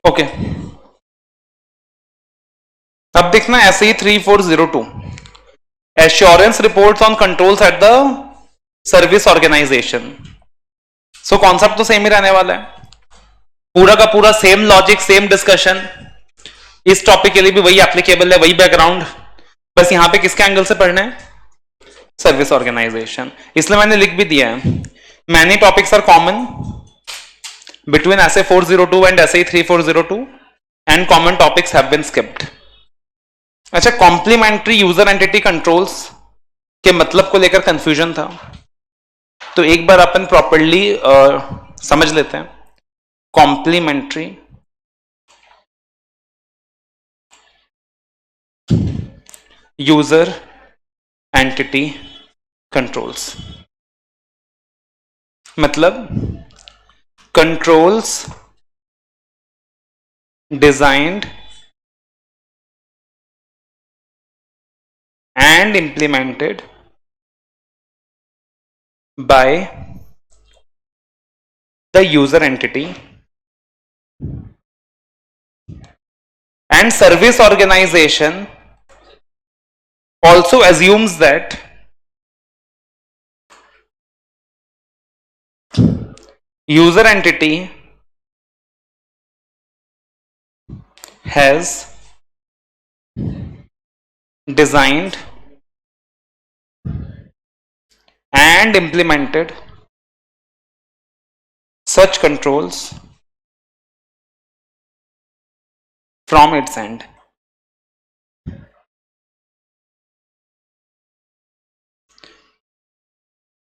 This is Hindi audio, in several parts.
ओके, अब देखना SE 3402 assurance reports on controls at the service organisation. So concept तो सेम ही रहने वाला है, पूरा का पूरा सेम लॉजिक, सेम डिस्कशन। इस टॉपिक के लिए भी वही एप्लीकेबल है, वही बैकग्राउंड, बस यहां पे किसके एंगल से पढ़ना है, सर्विस ऑर्गेनाइजेशन। इसलिए मैंने लिख भी दिया है, many topics are common between SA 402 and SA 3402 and common topics have been skipped। अच्छा, कॉम्प्लीमेंट्री यूजर एंटिटी कंट्रोल्स के मतलब को लेकर कंफ्यूजन था, तो एक बार अपन प्रॉपरली समझ लेते हैं। कॉम्प्लीमेंट्री यूजर एंटिटी कंट्रोल्स मतलब controls designed and implemented by the user entity and service organization also assumes that user entity has designed and implemented such controls from its end।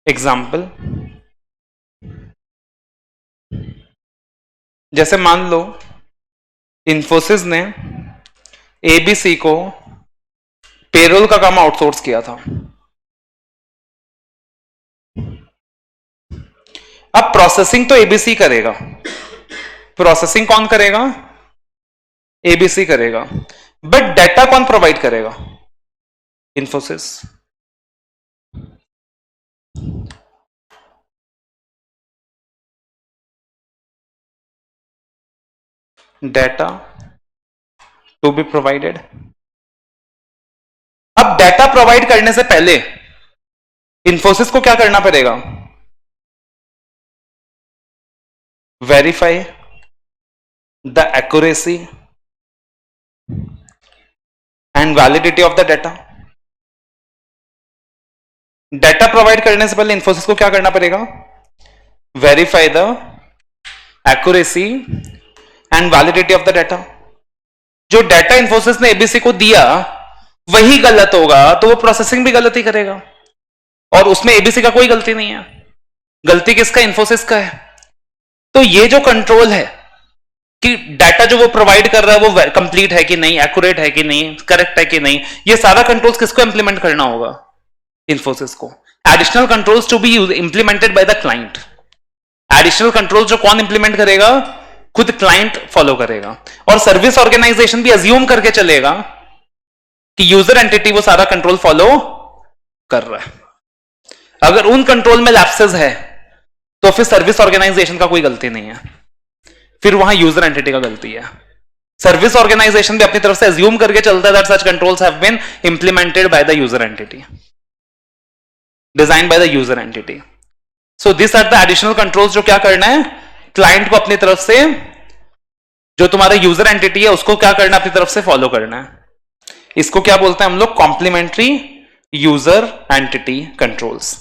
Example, जैसे मान लो इन्फोसिस ने एबीसी को पेरोल का काम आउटसोर्स किया था। अब प्रोसेसिंग तो एबीसी करेगा, प्रोसेसिंग कौन करेगा, एबीसी करेगा, बट डाटा कौन प्रोवाइड करेगा, Infosys. Data to be provided. अब डाटा प्रोवाइड करने से पहले इन्फोसिस को क्या करना पड़ेगा, verify the accuracy and validity of the data. Data provide करने से पहले इन्फोसिस को क्या करना पड़ेगा, verify the accuracy and validity of the data. जो डाटा इन्फोसिस ने एबीसी को दिया वही गलत होगा तो वो प्रोसेसिंग भी गलत ही करेगा, और उसमें एबीसी का कोई गलती नहीं है, गलती किसका, इन्फोसिस का है। तो ये जो कंट्रोल है कि डाटा जो वो प्रोवाइड कर रहा है वो कंप्लीट है कि नहीं, एक्यूरेट है कि नहीं, करेक्ट है कि नहीं, ये सारा कंट्रोल्स किसको इंप्लीमेंट करना होगा, इन्फोसिस को। Additional controls to be implemented by the client. Additional control जो कौन इंप्लीमेंट करेगा, खुद क्लाइंट फॉलो करेगा। और सर्विस ऑर्गेनाइजेशन भी अज्यूम करके चलेगा कि यूजर एंटिटी वो सारा कंट्रोल फॉलो कर रहा है। अगर उन कंट्रोल में लैप्सेस है तो फिर सर्विस ऑर्गेनाइजेशन का कोई गलती नहीं है, फिर वहां यूजर एंटिटी का गलती है। सर्विस ऑर्गेनाइजेशन भी अपनी तरफ से अज्यूम करके चलता है that such controls have been implemented by the user entity, design by the user entity. So this are the additional controls जो क्या करना है, क्लाइंट को अपनी तरफ से, जो तुम्हारा यूजर एंटिटी है उसको क्या करना है, अपनी तरफ से फॉलो करना है। इसको क्या बोलते हैं हम लोग, complementary user entity controls.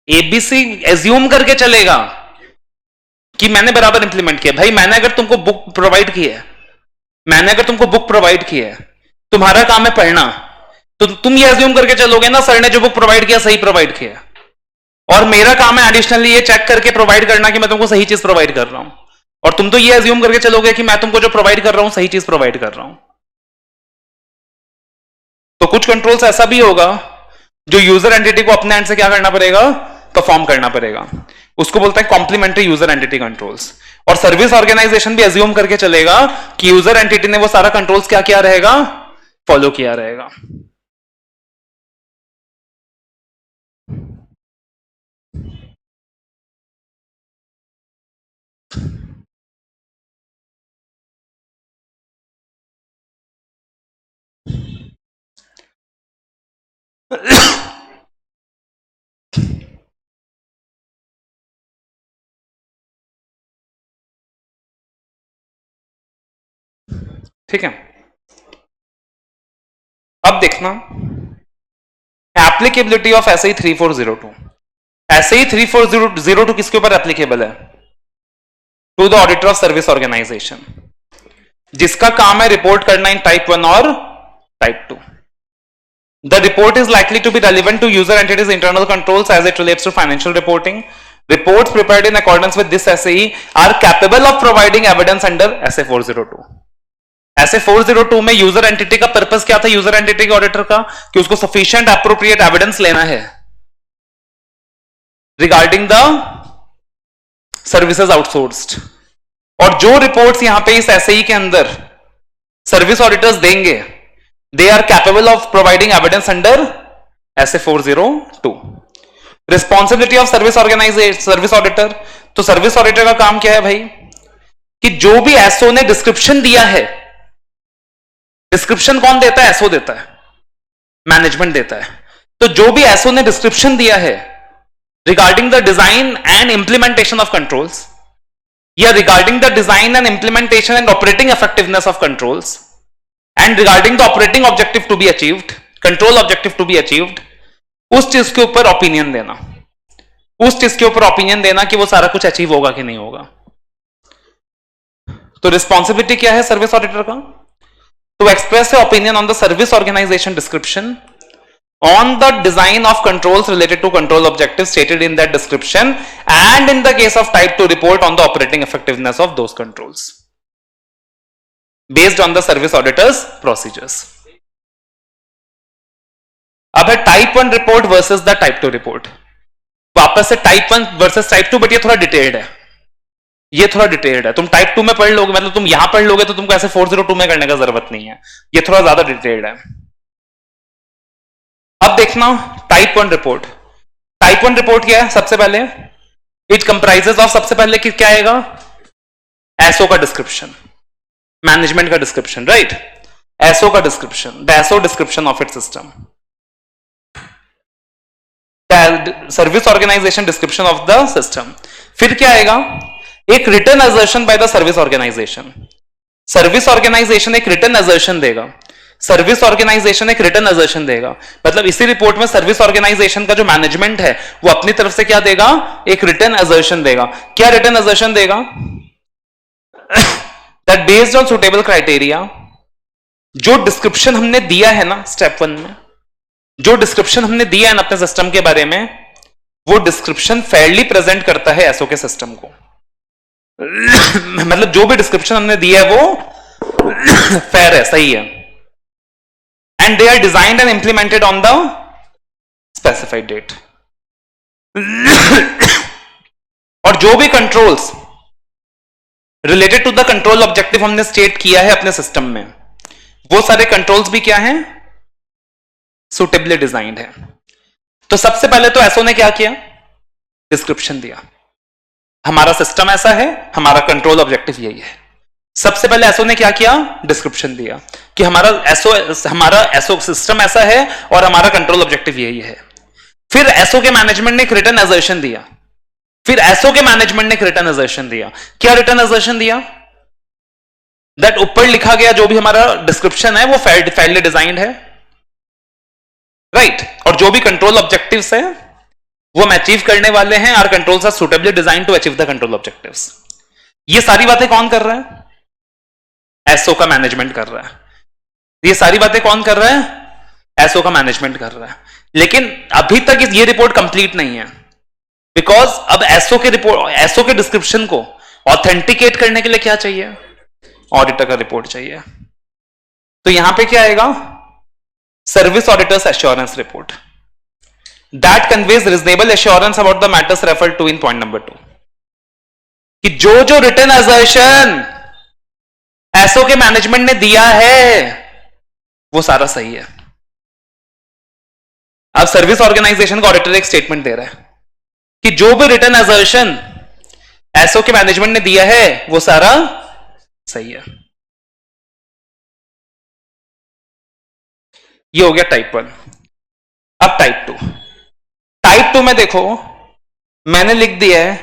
ABC assume करके चलेगा कि मैंने बराबर इंप्लीमेंट किया। भाई मैंने अगर तुमको बुक प्रोवाइड की है, मैंने अगर तुमको बुक प्रोवाइड की है, तुम्हारा काम है पढ़ना, तो तुम ये एज्यूम करके चलोगे ना सर ने जो बुक प्रोवाइड किया सही प्रोवाइड किया, और मेरा काम है एडिशनली ये चेक करके प्रोवाइड करना कि मैं तुमको सही चीज प्रोवाइड कर रहा हूं, और तुम तो ये एज्यूम करके चलोगे कि मैं तुमको जो प्रोवाइड कर रहा हूं सही चीज प्रोवाइड कर रहा हूं। तो कुछ कंट्रोल्स ऐसा भी होगा जो यूजर एंटिटी को अपने एंड से क्या करना पड़ेगा, परफॉर्म करना पड़ेगा, उसको बोलते हैं कॉम्प्लीमेंट्री यूजर एंटिटी कंट्रोल्स। और सर्विस ऑर्गेनाइजेशन भी अज्यूम करके चलेगा कि यूजर एंटिटी ने वो सारा कंट्रोल्स क्या किया रहेगा, फॉलो किया रहेगा। ठीक है, अब देखना एप्लीकेबिलिटी ऑफ एसआई 3402। एसआई 3402 किसके ऊपर एप्लीकेबल है? To the auditor of service organisation, जिसका काम है रिपोर्ट करना इन टाइप 1 और type 2। The report is likely to be relevant to user entities' internal controls as it relates to financial reporting. Reports prepared in accordance with this SAE are capable of providing evidence under SA 402. SA 402 में यूजर एंटिटी का पर्पस क्या था? यूजर एंटिटी के ऑडिटर का कि उसको सफिशिएंट एप्रोप्रिएट एविडेंस लेना है रिगार्डिंग द सर्विसेज आउटसोर्स्ड। और जो रिपोर्ट्स यहां पे इस SAE के अंदर सर्विस ऑडिटर्स देंगे, they are capable of providing evidence under SA 402. Responsibility of service organization, service auditor, तो सर्विस ऑडिटर का काम क्या है भाई? कि जो भी एसओ ने डिस्क्रिप्शन दिया है, डिस्क्रिप्शन कौन देता है? एसओ देता है, मैनेजमेंट देता है। तो जो भी एसओ ने डिस्क्रिप्शन दिया है regarding the design and implementation of controls, या regarding the design and implementation and operating effectiveness of controls, and regarding the operating objective to be achieved, control objective to be achieved, उस चीज के ऊपर ओपिनियन देना, उस चीज के ऊपर ओपिनियन देना कि वो सारा कुछ अचीव होगा कि नहीं होगा। तो रिस्पॉन्सिबिलिटी क्या है सर्विस ऑडिटर का? To express opinion on the service organisation description, on the design of controls related to control objectives stated in that description, and in the case of type 2 report on the operating effectiveness of those controls based on the service auditor's procedures. अब है type 1 report versus the type 2 report. वापस से टाइप 1 वर्सेस टाइप 2, बट ये थोड़ा डिटेल्ड है, ये थोड़ा डिटेल्ड है। तुम टाइप 2 में पढ़ लोगे, मतलब तुम यहां पढ़ लोगे तो तुमको ऐसे 402 में करने का जरूरत नहीं है, ये थोड़ा ज्यादा डिटेल्ड है। अब देखना टाइप 1 रिपोर्ट। टाइप 1 रिपोर्ट क्या है? सबसे पहले इट कंप्राइजेस ऑफ, सबसे पहले क्या आएगा? एसओ का डिस्क्रिप्शन, मैनेजमेंट का डिस्क्रिप्शन, राइट? एसओ का description, the SO description of IT system, service organisation description of the system. फिर क्या आएगा? एक written assertion by the service organisation. Service organisation एक रिटन असर्शन देगा, सर्विस ऑर्गेनाइजेशन एक रिटन असर्शन देगा। मतलब इसी रिपोर्ट में सर्विस ऑर्गेनाइजेशन का जो मैनेजमेंट है वो अपनी तरफ से क्या देगा? एक रिटन असर्शन देगा। क्या रिटन असर्शन देगा? that based on suitable criteria, जो डिस्क्रिप्शन हमने दिया है ना स्टेप 1 में, जो डिस्क्रिप्शन हमने दिया है ना अपने सिस्टम के बारे में, वो डिस्क्रिप्शन फेयरली प्रेजेंट करता है एसओ के सिस्टम को। मतलब जो भी डिस्क्रिप्शन हमने दिया है वो फेयर है, सही है, and they are designed and implemented on the specified date. और जो भी controls related to the control objective हमने स्टेट किया है अपने सिस्टम में, वो सारे कंट्रोल्स भी क्या हैं? सुटेबली डिजाइंड है। तो सबसे पहले तो एसओ ने क्या किया? डिस्क्रिप्शन दिया, हमारा सिस्टम ऐसा है, हमारा कंट्रोल ऑब्जेक्टिव यही है। सबसे पहले एसओ ने क्या किया? डिस्क्रिप्शन दिया कि हमारा एसओ सिस्टम ऐसा है और हमारा कंट्रोल ऑब्जेक्टिव यही है। फिर एसओ के मैनेजमेंट ने एक रिटन असर्शन दिया, फिर एसओ के मैनेजमेंट ने एक रिटन असर्शन दिया। क्या रिटन असर्शन दिया? दैट ऊपर लिखा गया जो भी हमारा डिस्क्रिप्शन है वो फेयरली डिजाइंड है, राइट? और जो भी कंट्रोल ऑब्जेक्टिव्स है वो हम अचीव करने वाले हैं, our controls are suitably designed to achieve the control objectives. ये सारी बातें कौन कर रहा है? एसओ का मैनेजमेंट कर रहा है। ये सारी बातें कौन कर रहा है? एसओ का मैनेजमेंट कर रहा है। लेकिन अभी तक ये रिपोर्ट कंप्लीट नहीं है, बिकॉज अब एसओ के डिस्क्रिप्शन को ऑथेंटिकेट करने के लिए क्या चाहिए? ऑडिटर का रिपोर्ट चाहिए। तो यहां पे क्या आएगा? Service auditors assurance report that conveys reasonable assurance about the matters referred to in point number 2, कि जो रिटन असर्शन एसओ के मैनेजमेंट ने दिया है वो सारा सही है। अब सर्विस ऑर्गेनाइजेशन का ऑडिटर एक स्टेटमेंट दे रहा है कि जो भी रिटन असर्शन एसओ के मैनेजमेंट ने दिया है वो सारा सही है। ये हो गया टाइप 1। अब टाइप टू में देखो मैंने लिख दिया है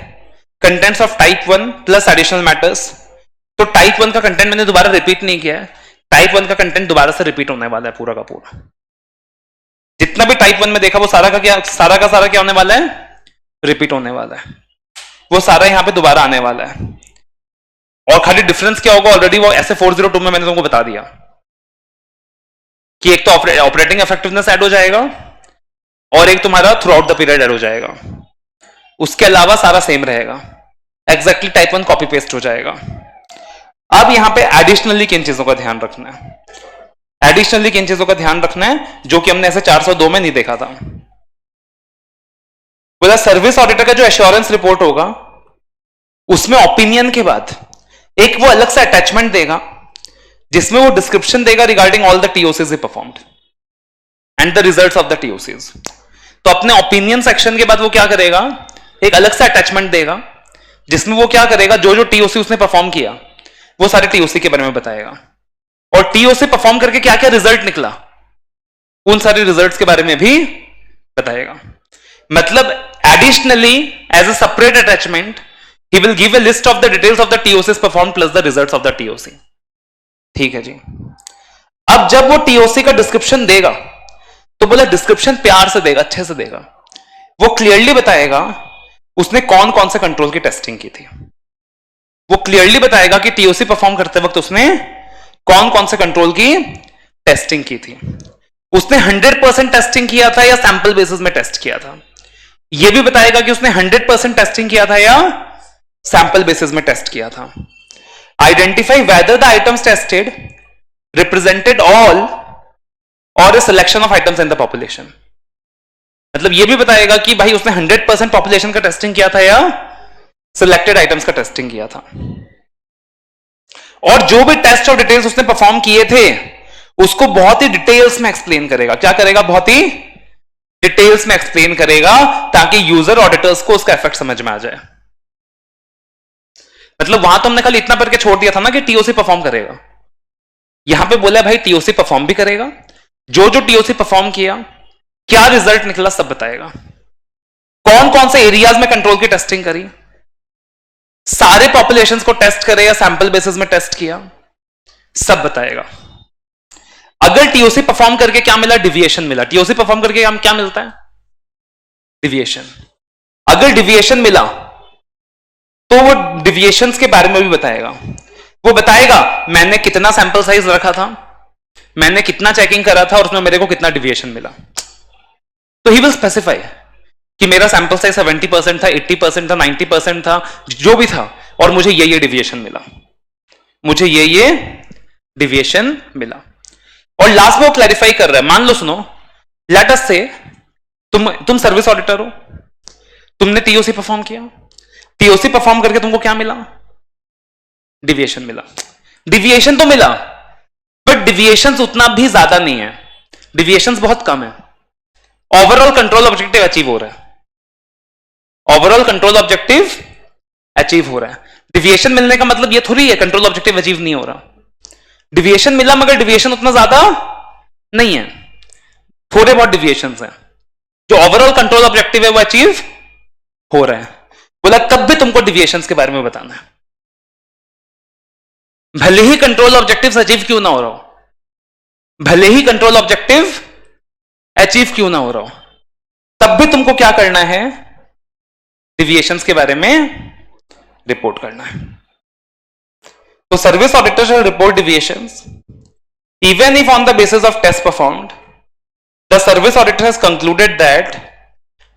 contents of type 1 plus additional matters. तो टाइप 1 का कंटेंट मैंने दोबारा रिपीट नहीं किया है, टाइप 1 का कंटेंट दोबारा से रिपीट होने वाला है पूरा का पूरा। जितना भी टाइप 1 में देखा वो सारा का सारा क्या होने वाला है, रिपीट होने वाला है, वो सारा यहां पे दोबारा आने वाला है। और खाली डिफरेंस क्या होगा, ऑलरेडी वो ऐसे 402 में मैंने तुमको बता दिया कि एक तो ऑपरेटिंग इफेक्टिवनेस ऐड हो जाएगा और एक तुम्हारा through out the period add हो जाएगा। उसके अलावा सारा सेम रहेगा, एग्जैक्टली टाइप 1 कॉपी पेस्ट हो जाएगा। अब यहां पे एडिशनली किन चीजों का ध्यान रखना है, एडिशनली किन चीजों का ध्यान रखना है जो कि हमने ऐसे 402 में नहीं देखा था। बोला सर्विस ऑडिटर का जो एश्योरेंस रिपोर्ट होगा उसमें ओपिनियन के बाद एक वो अलग सा अटैचमेंट देगा जिसमें वो डिस्क्रिप्शन देगा regarding all the TOCs performed and the results of the TOCs. तो अपने ओपिनियन सेक्शन के बाद वो क्या करेगा, एक अलग सा अटैचमेंट देगा जिसमें वो क्या करेगा, जो जो टीओसी उसने परफॉर्म किया वो सारे टीओसी के बारे में बताएगा और टीओसी परफॉर्म करके क्या क्या रिजल्ट निकला उन सारे रिजल्ट्स के बारे में भी बताएगा। मतलब additionally as a separate attachment he will give a list of the details of the TOC perform plus the results of the TOC. ठीक है जी। अब जब वो टीओसी का डिस्क्रिप्शन देगा तो बोला डिस्क्रिप्शन प्यार से देगा, अच्छे से देगा, वो क्लियरली बताएगा उसने कौन कौन से कंट्रोल की टेस्टिंग की थी, वो क्लियरली बताएगा कि टीओसी परफॉर्म करते वक्त उसने कौन कौन से कंट्रोल की टेस्टिंग की थी, उसने 100% टेस्टिंग किया था या सैंपल बेसिस में टेस्ट किया था, यह भी बताएगा कि उसने 100% टेस्टिंग किया था या सैंपल बेसिस में टेस्ट किया था। Identify whether the items tested represented all और a selection of items in the population। मतलब ये भी बताएगा कि भाई उसने 100% पॉपुलेशन का टेस्टिंग किया था या सिलेक्टेड आइटम्स का टेस्टिंग किया था। और जो भी टेस्ट और डिटेल्स उसने परफॉर्म किए थे उसको बहुत ही डिटेल्स में एक्सप्लेन करेगा। क्या करेगा, बहुत ही डिटेल्स में एक्सप्लेन करेगा ताकि यूजर ऑडिटर्स को उसका इफेक्ट समझ में आ जाए। मतलब वहां तो हमने खाली इतना करके छोड़ दिया था ना कि टीओसी परफॉर्म करेगा, यहां पे बोला भाई टीओसी परफॉर्म भी करेगा, जो जो टीओसी परफॉर्म किया क्या रिजल्ट निकला सब बताएगा, कौन कौन से एरियाज में कंट्रोल की टेस्टिंग करी, सारे पॉपुलेशंस को टेस्ट करे या सैंपल बेसिस में टेस्ट किया, सब बताएगा। अगर टीओसी परफॉर्म करके क्या मिला, डिविएशन मिला, टीओसी परफॉर्म करके हम क्या मिलता है, डिविएशन। अगर डिविएशन मिला तो वो डिविएशंस के बारे में भी बताएगा। वो बताएगा मैंने कितना सैंपल साइज रखा था, मैंने कितना चेकिंग करा था और उसमें मेरे को कितना डिविएशन मिला। तो ही विल स्पेसिफाई कि मेरा सैंपल साइज 70% था, 80% था, 90% था, जो भी था, और मुझे ये डिविएशन मिला, मुझे ये डिविएशन मिला। और लास्ट में वो क्लैरिफाई कर रहा है, मान लो सुनो, लेट अस से तुम सर्विस ऑडिटर हो, तुमने टीओसी परफॉर्म किया, टीओसी परफॉर्म करके तुमको क्या मिला, डिविएशन मिला। डिविएशन तो मिला बट डिविएशंस उतना भी ज्यादा नहीं है, डिविएशंस बहुत कम है, ओवरऑल कंट्रोल ऑब्जेक्टिव अचीव हो रहा है, ओवरऑल कंट्रोल ऑब्जेक्टिव अचीव हो रहा है। डिविएशन मिलने का मतलब ये थोड़ी है कंट्रोल ऑब्जेक्टिव अचीव नहीं हो रहा, डिविएशन मिला मगर डिविएशन उतना ज्यादा नहीं है, थोड़े बहुत डिविएशंस हैं, जो ओवरऑल कंट्रोल ऑब्जेक्टिव है वो अचीव हो रहा है। बोला तब भी तुमको डिविएशंस के बारे में बताना है, भले ही कंट्रोल ऑब्जेक्टिव अचीव क्यों ना हो रहा हो, भले ही कंट्रोल ऑब्जेक्टिव अचीव क्यों ना हो रहा हो, तब भी तुमको क्या करना है, डिविएशंस के बारे में रिपोर्ट करना है। तो service auditor shall report deviations even if on the basis of tests performed the service auditor has concluded that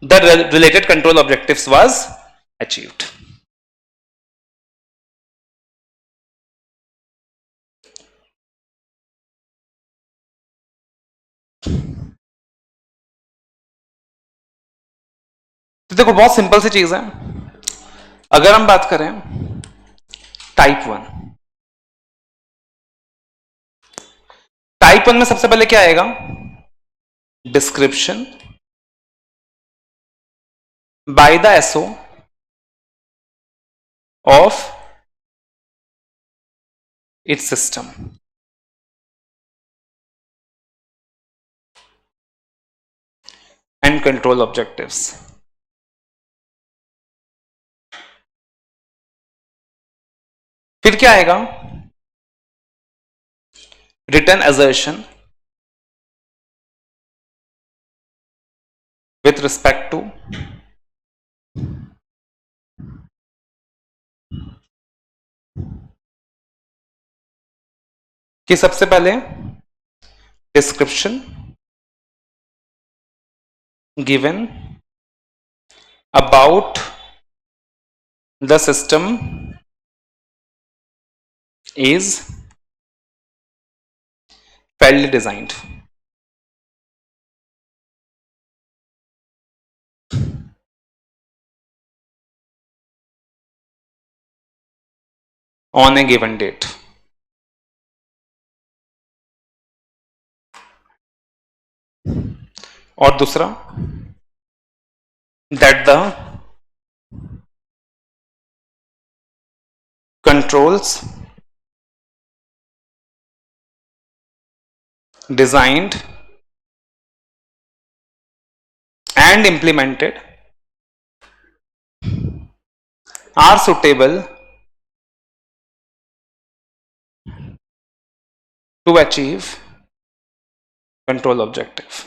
the related control objectives was achieved। तो देखो बहुत सिंपल सी चीज है, अगर हम बात करें टाइप 1, टाइप 1 में सबसे पहले क्या आएगा, description by the SO of its system. and control objectives. फिर क्या आएगा? Written assertion with respect to कि सबसे पहले description given about the system is fairly designed. On a given date. और दूसरा that the controls designed and implemented are suitable to achieve control objective.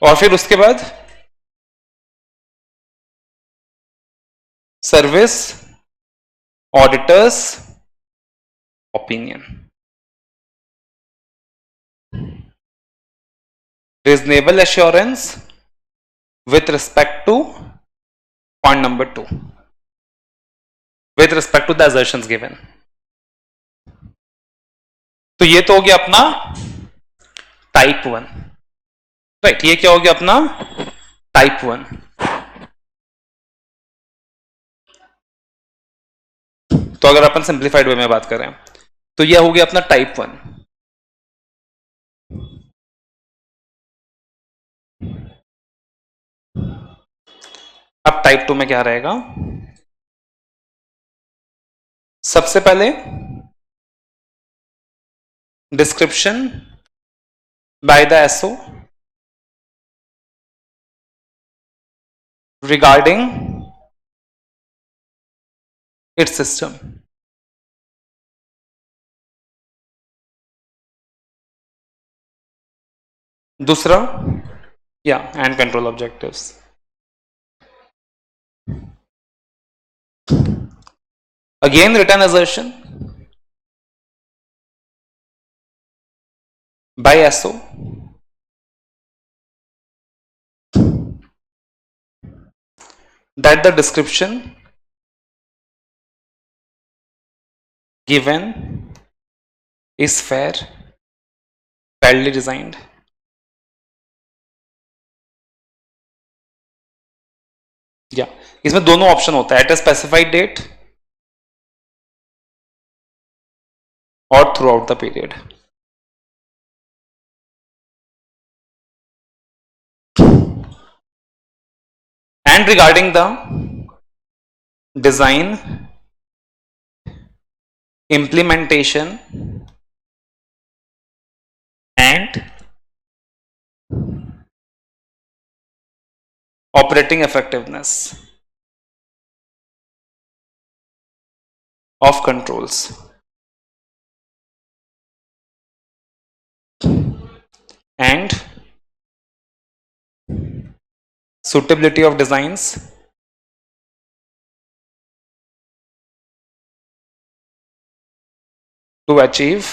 और फिर उसके बाद service auditors opinion, reasonable assurance with respect to point number 2, with respect to the assertions given. तो ये तो हो गया अपना टाइप 1, राइट? ये क्या हो गया अपना टाइप 1. तो अगर अपन सिंप्लीफाइड वे में बात करें तो ये हो गया अपना टाइप 1. अब टाइप 2 में क्या रहेगा? सबसे पहले description by the SO regarding its system. दूसरा and control objectives. Again written assertion by SO that the description given is fairly designed. इसमें दोनों ऑप्शन होता है, एट ए स्पेसिफाइड डेट और through out the period. And regarding the design, implementation and operating effectiveness of controls and suitability of designs to achieve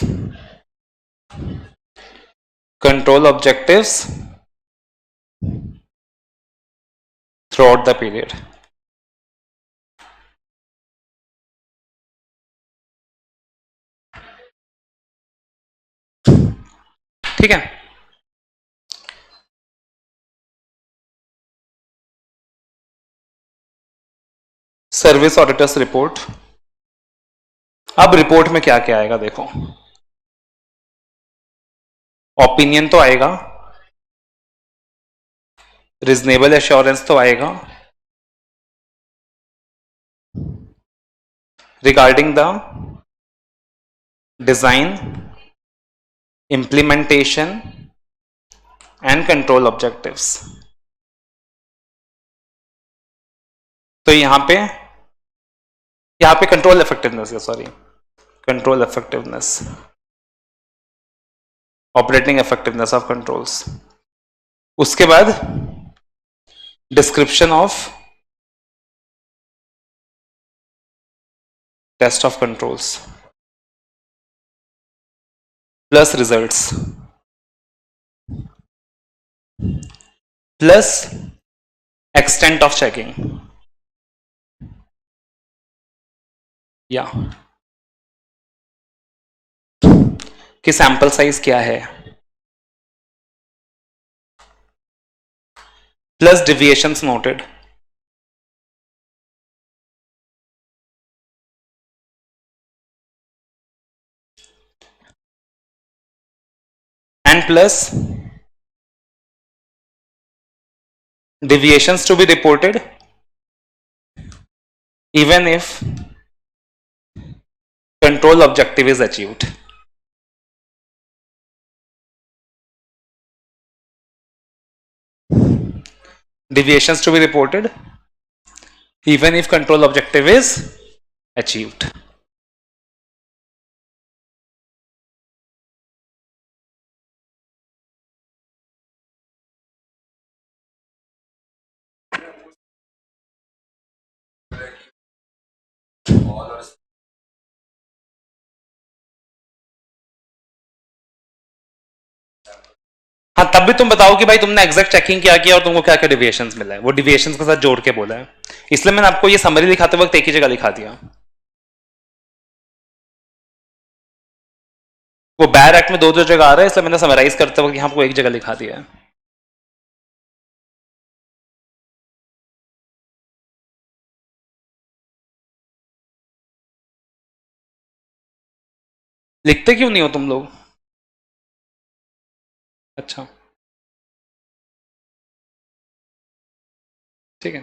control objectives throughout the period. ठीक है? Service auditors report. अब रिपोर्ट में क्या क्या आएगा देखो. ओपिनियन तो आएगा, रीजनेबल एश्योरेंस तो आएगा regarding the design, implementation and control objectives. तो यहां पे कंट्रोल इफेक्टिवनेस है, sorry control effectiveness, operating effectiveness of controls. उसके बाद description of test of controls plus results plus extent of checking या कि सैंपल साइज क्या है, plus deviations noted, and plus deviations to be reported even if control objective is achieved. Deviations to be reported even if control objective is achieved. हाँ, तब भी तुम बताओ कि भाई तुमने एग्जैक्ट चेकिंग क्या किया और तुमको क्या क्या डिविएशंस मिला है, वो डिविएशंस के साथ जोड़ के बोला है, इसलिए मैंने आपको ये समरी लिखाते वक्त एक ही जगह लिखा दिया। वो बैर एक्ट में दो दो जगह आ रहा है, इसलिए मैंने समराइज करते वक्त यहाँ आपको एक जगह लिखा दिया है। लिखते क्यों नहीं हो तुम लोग? अच्छा ठीक है।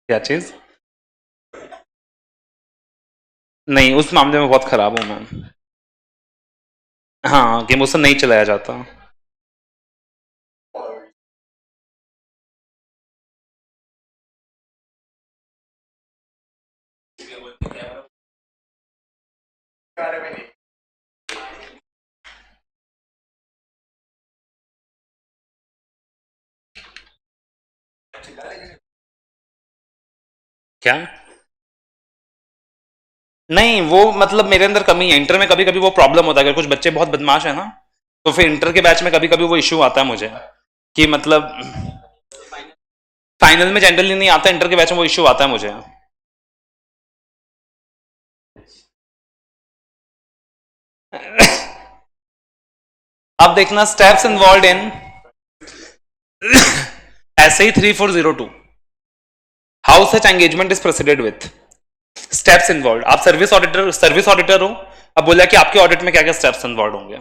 क्या चीज? नहीं, उस मामले में बहुत खराब हूं मैं। हाँ, कि मुझसे नहीं चलाया जाता। क्या? नहीं, वो मतलब मेरे अंदर कमी है। इंटर में कभी कभी वो प्रॉब्लम होता है, अगर कुछ बच्चे बहुत बदमाश है ना, तो फिर इंटर के बैच में कभी कभी वो इश्यू आता है मुझे कि मतलब फाइनल में जनरली नहीं आता, इंटर के बैच में वो इश्यू आता है मुझे। अब देखना steps involve in SI 3402, how such engagement is proceeded with steps involve. आप सर्विस ऑडिटर हो, अब बोला कि आपके ऑडिट में क्या क्या स्टेप्स इन्वॉल्व होंगे।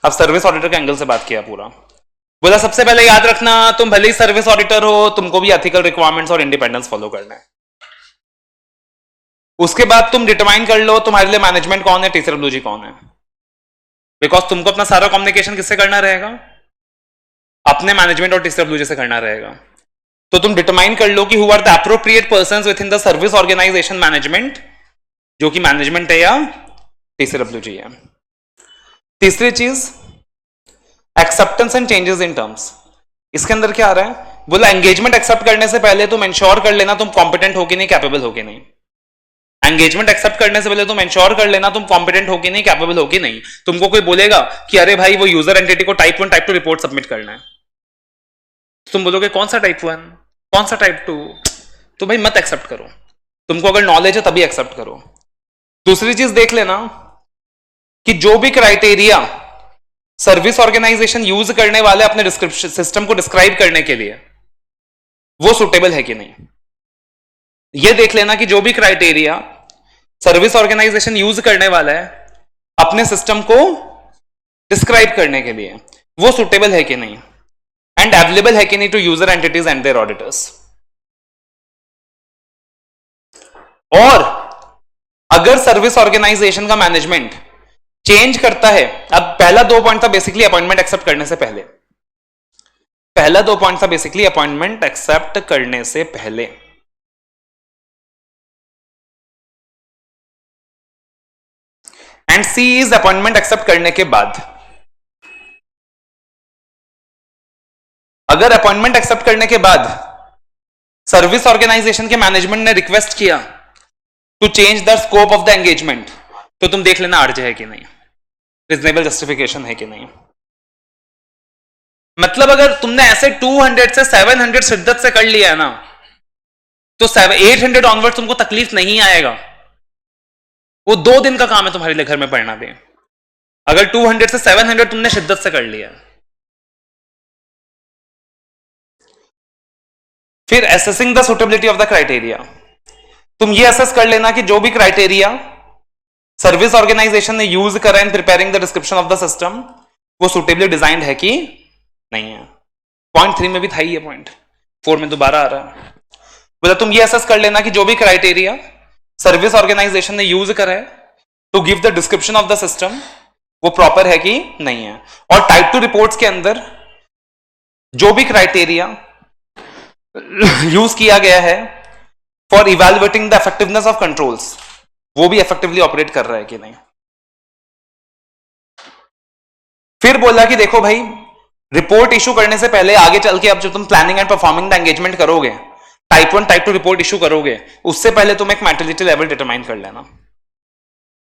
अब सर्विस ऑडिटर के एंगल से बात किया पूरा, बोला सबसे पहले याद रखना तुम भले ही सर्विस ऑडिटर हो, तुमको भी एथिकल रिक्वायरमेंट्स और इंडिपेंडेंस फॉलो करना है। उसके बाद तुम डिटरमाइन कर लो तुम्हारे लिए मैनेजमेंट कौन है, TCWG कौन है, बिकॉज तुमको अपना सारा कम्युनिकेशन किससे करना रहेगा, अपने मैनेजमेंट और TCWG से करना रहेगा। तो तुम डिटरमाइन कर लो कि who are the appropriate persons within the service organisation management, जो कि मैनेजमेंट है या TCWG है। तीसरी चीज acceptance and changes in terms. इसके अंदर क्या आ रहा है, बोला एंगेजमेंट एक्सेप्ट करने से पहले तुम इंश्योर कर लेना तुम कॉम्पिटेंट हो कि नहीं, कैपेबल हो कि नहीं। एंगेजमेंट एक्सेप्ट करने से पहले तुम इंश्योर कर लेना तुम कॉम्पिटेंट हो कि नहीं, कैपेबल हो कि नहीं। तुमको कोई बोलेगा कि अरे भाई वो यूजर एंटिटी को टाइप 1 टाइप 2 रिपोर्ट सबमिट करना है, तुम बोलोगे कौन सा टाइप 1, कौन सा टाइप 2, तो भाई मत एक्सेप्ट करो। तुमको अगर नॉलेज है तभी एक्सेप्ट करो। दूसरी चीज देख लेना कि जो भी क्राइटेरिया सर्विस ऑर्गेनाइजेशन यूज करने वाले अपने डिस्क्रिप्शन सिस्टम को डिस्क्राइब करने के लिए, वो सुटेबल है कि नहीं। ये देख लेना कि जो भी क्राइटेरिया सर्विस ऑर्गेनाइजेशन यूज करने वाला है अपने सिस्टम को डिस्क्राइब करने के लिए, वो सुटेबल है कि नहीं एंड अवेलेबल है कि नहीं to user entities and their auditors. और अगर सर्विस ऑर्गेनाइजेशन का मैनेजमेंट चेंज करता है, अब पहला 2 पॉइंट था बेसिकली अपॉइंटमेंट एक्सेप्ट करने से पहले, पहला 2 पॉइंट था बेसिकली अपॉइंटमेंट एक्सेप्ट करने से पहले। And C is appointment accept करने के बाद। अगर अपॉइंटमेंट एक्सेप्ट करने के बाद सर्विस ऑर्गेनाइजेशन के मैनेजमेंट ने रिक्वेस्ट किया to change the scope of the engagement, तो तुम देख लेना अर्ज है कि नहीं, रीजनेबल जस्टिफिकेशन है कि नहीं। मतलब अगर तुमने ऐसे 200 से 700 शिद्दत से कर लिया है ना, तो 800 ऑनवर्ड तुमको तकलीफ नहीं आएगा। वो 2 दिन का काम है तुम्हारे लिए घर में पढ़ना भी, अगर 200 से 700 तुमने शिद्दत से कर लिया। फिर assessing the suitability of the criteria, तुम ये असेस कर लेना कि जो भी क्राइटेरिया सर्विस ऑर्गेनाइजेशन ने यूज करा in preparing the description of the system, वो सुटेबली डिजाइंड है कि नहीं है। पॉइंट 3 में भी था ये, पॉइंट 4 में दोबारा आ रहा है। बोला तुम ये असेस कर लेना कि जो भी क्राइटेरिया सर्विस ऑर्गेनाइजेशन ने यूज करा है to give the description of the system, वो प्रॉपर है कि नहीं है। और टाइप 2 रिपोर्ट्स के अंदर जो भी क्राइटेरिया यूज किया गया है for evaluating the effectiveness of controls, वो भी इफेक्टिवली ऑपरेट कर रहा है कि नहीं। फिर बोला कि देखो भाई, रिपोर्ट इशू करने से पहले आगे चल के अब जब तुम planning and performing the engagement करोगे, टाइप 1 टाइप 2 रिपोर्ट इशू करोगे, उससे पहले तुम एक मैटरनिटी लेवल डिटरमाइन कर लेना।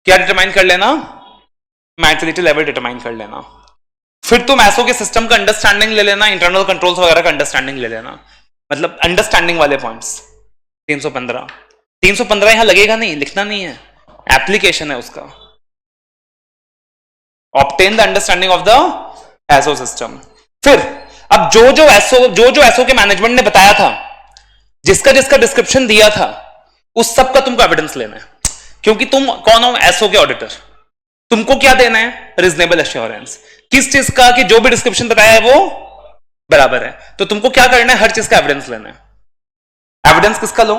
क्या डिटरमाइन कर लेना? मैटरनिटी लेवल डिटरमाइन कर लेना। फिर तुम एसओ के सिस्टम का अंडरस्टैंडिंग ले लेना, इंटरनल कंट्रोल्स वगैरह का अंडरस्टैंडिंग ले लेना, मतलब अंडरस्टैंडिंग वाले पॉइंट्स। 315 यहां लगेगा नहीं, लिखना नहीं है, एप्लीकेशन है उसका। Obtain the understanding of the SO system. फिर अब जो एसओ के मैनेजमेंट ने बताया था, जिसका जिसका डिस्क्रिप्शन दिया था, उस सब का तुमको एविडेंस लेना है, क्योंकि तुम कौन हो? एसओ के ऑडिटर। तुमको क्या देना है? Reasonable assurance. किस चीज का? कि जो भी डिस्क्रिप्शन बताया है वो बराबर है। तो तुमको क्या करना है? हर चीज का एविडेंस लेना है। एविडेंस किसका लो?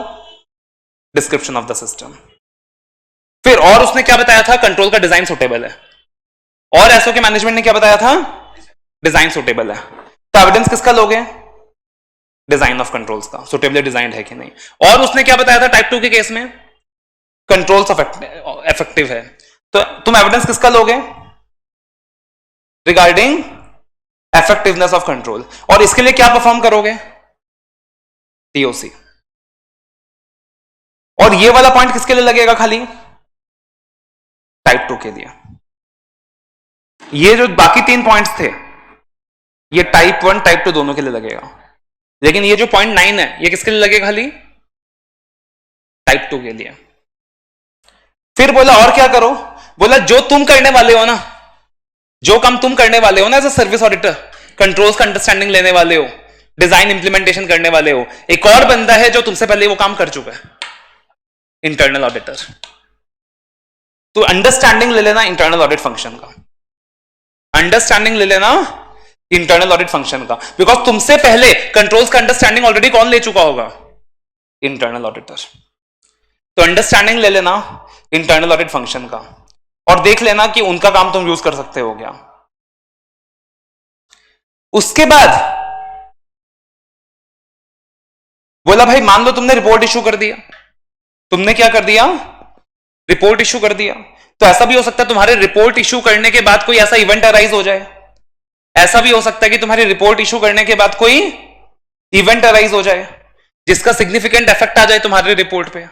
Description of the system. फिर और उसने क्या बताया था? कंट्रोल का डिजाइन सुटेबल है। और एसओ के मैनेजमेंट ने क्या बताया था? डिजाइन सुटेबल है। तो एविडेंस किसका लोगे? डिजाइन ऑफ कंट्रोल्स का, सुटेबली डिजाइन है कि नहीं। और उसने क्या बताया था टाइप 2 के केस में? कंट्रोल्स इफेक्टिव है। तो तुम एविडेंस किसका लोगे? Regarding effectiveness of control. और इसके लिए क्या परफॉर्म करोगे? टीओसी। और ये वाला पॉइंट किसके लिए लगेगा? खाली टाइप 2 के लिए। ये जो बाकी 3 पॉइंट्स थे, ये टाइप 1 टाइप 2 दोनों के लिए लगेगा। लेकिन ये जो पॉइंट 9 है, ये किसके लिए लगेगा? खाली टाइप 2 के लिए। फिर बोला और क्या करो? बोला जो तुम करने वाले हो ना, जो काम तुम करने वाले हो ना as a service auditor, controls का अंडरस्टैंडिंग लेने वाले हो, डिजाइन इंप्लीमेंटेशन करने वाले हो, एक और बंदा है जो तुमसे पहले वो काम कर चुका है, इंटरनल ऑडिटर। तो अंडरस्टैंडिंग ले लेना इंटरनल ऑडिट फंक्शन का, अंडरस्टैंडिंग ले लेना इंटरनल ऑडिट फंक्शन का, बिकॉज तुमसे पहले कंट्रोल्स का अंडरस्टैंडिंग ऑलरेडी कौन ले चुका होगा? Internal auditor. तो अंडरस्टैंडिंग ले लेना इंटरनल ऑडिट फंक्शन का, और देख लेना कि उनका काम तुम यूज कर सकते हो क्या। उसके बाद बोला भाई मान लो तुमने रिपोर्ट इशू कर दिया, तुमने क्या कर दिया? रिपोर्ट इशू कर दिया। तो ऐसा भी हो सकता है तुम्हारे रिपोर्ट इशू करने के बाद कोई ऐसा इवेंट अराइज हो जाए, ऐसा भी हो सकता है कि तुम्हारी रिपोर्ट इशू करने के बाद कोई इवेंट अराइज हो जाए जिसका सिग्निफिकेंट इफेक्ट आ जाए तुम्हारी रिपोर्ट पे,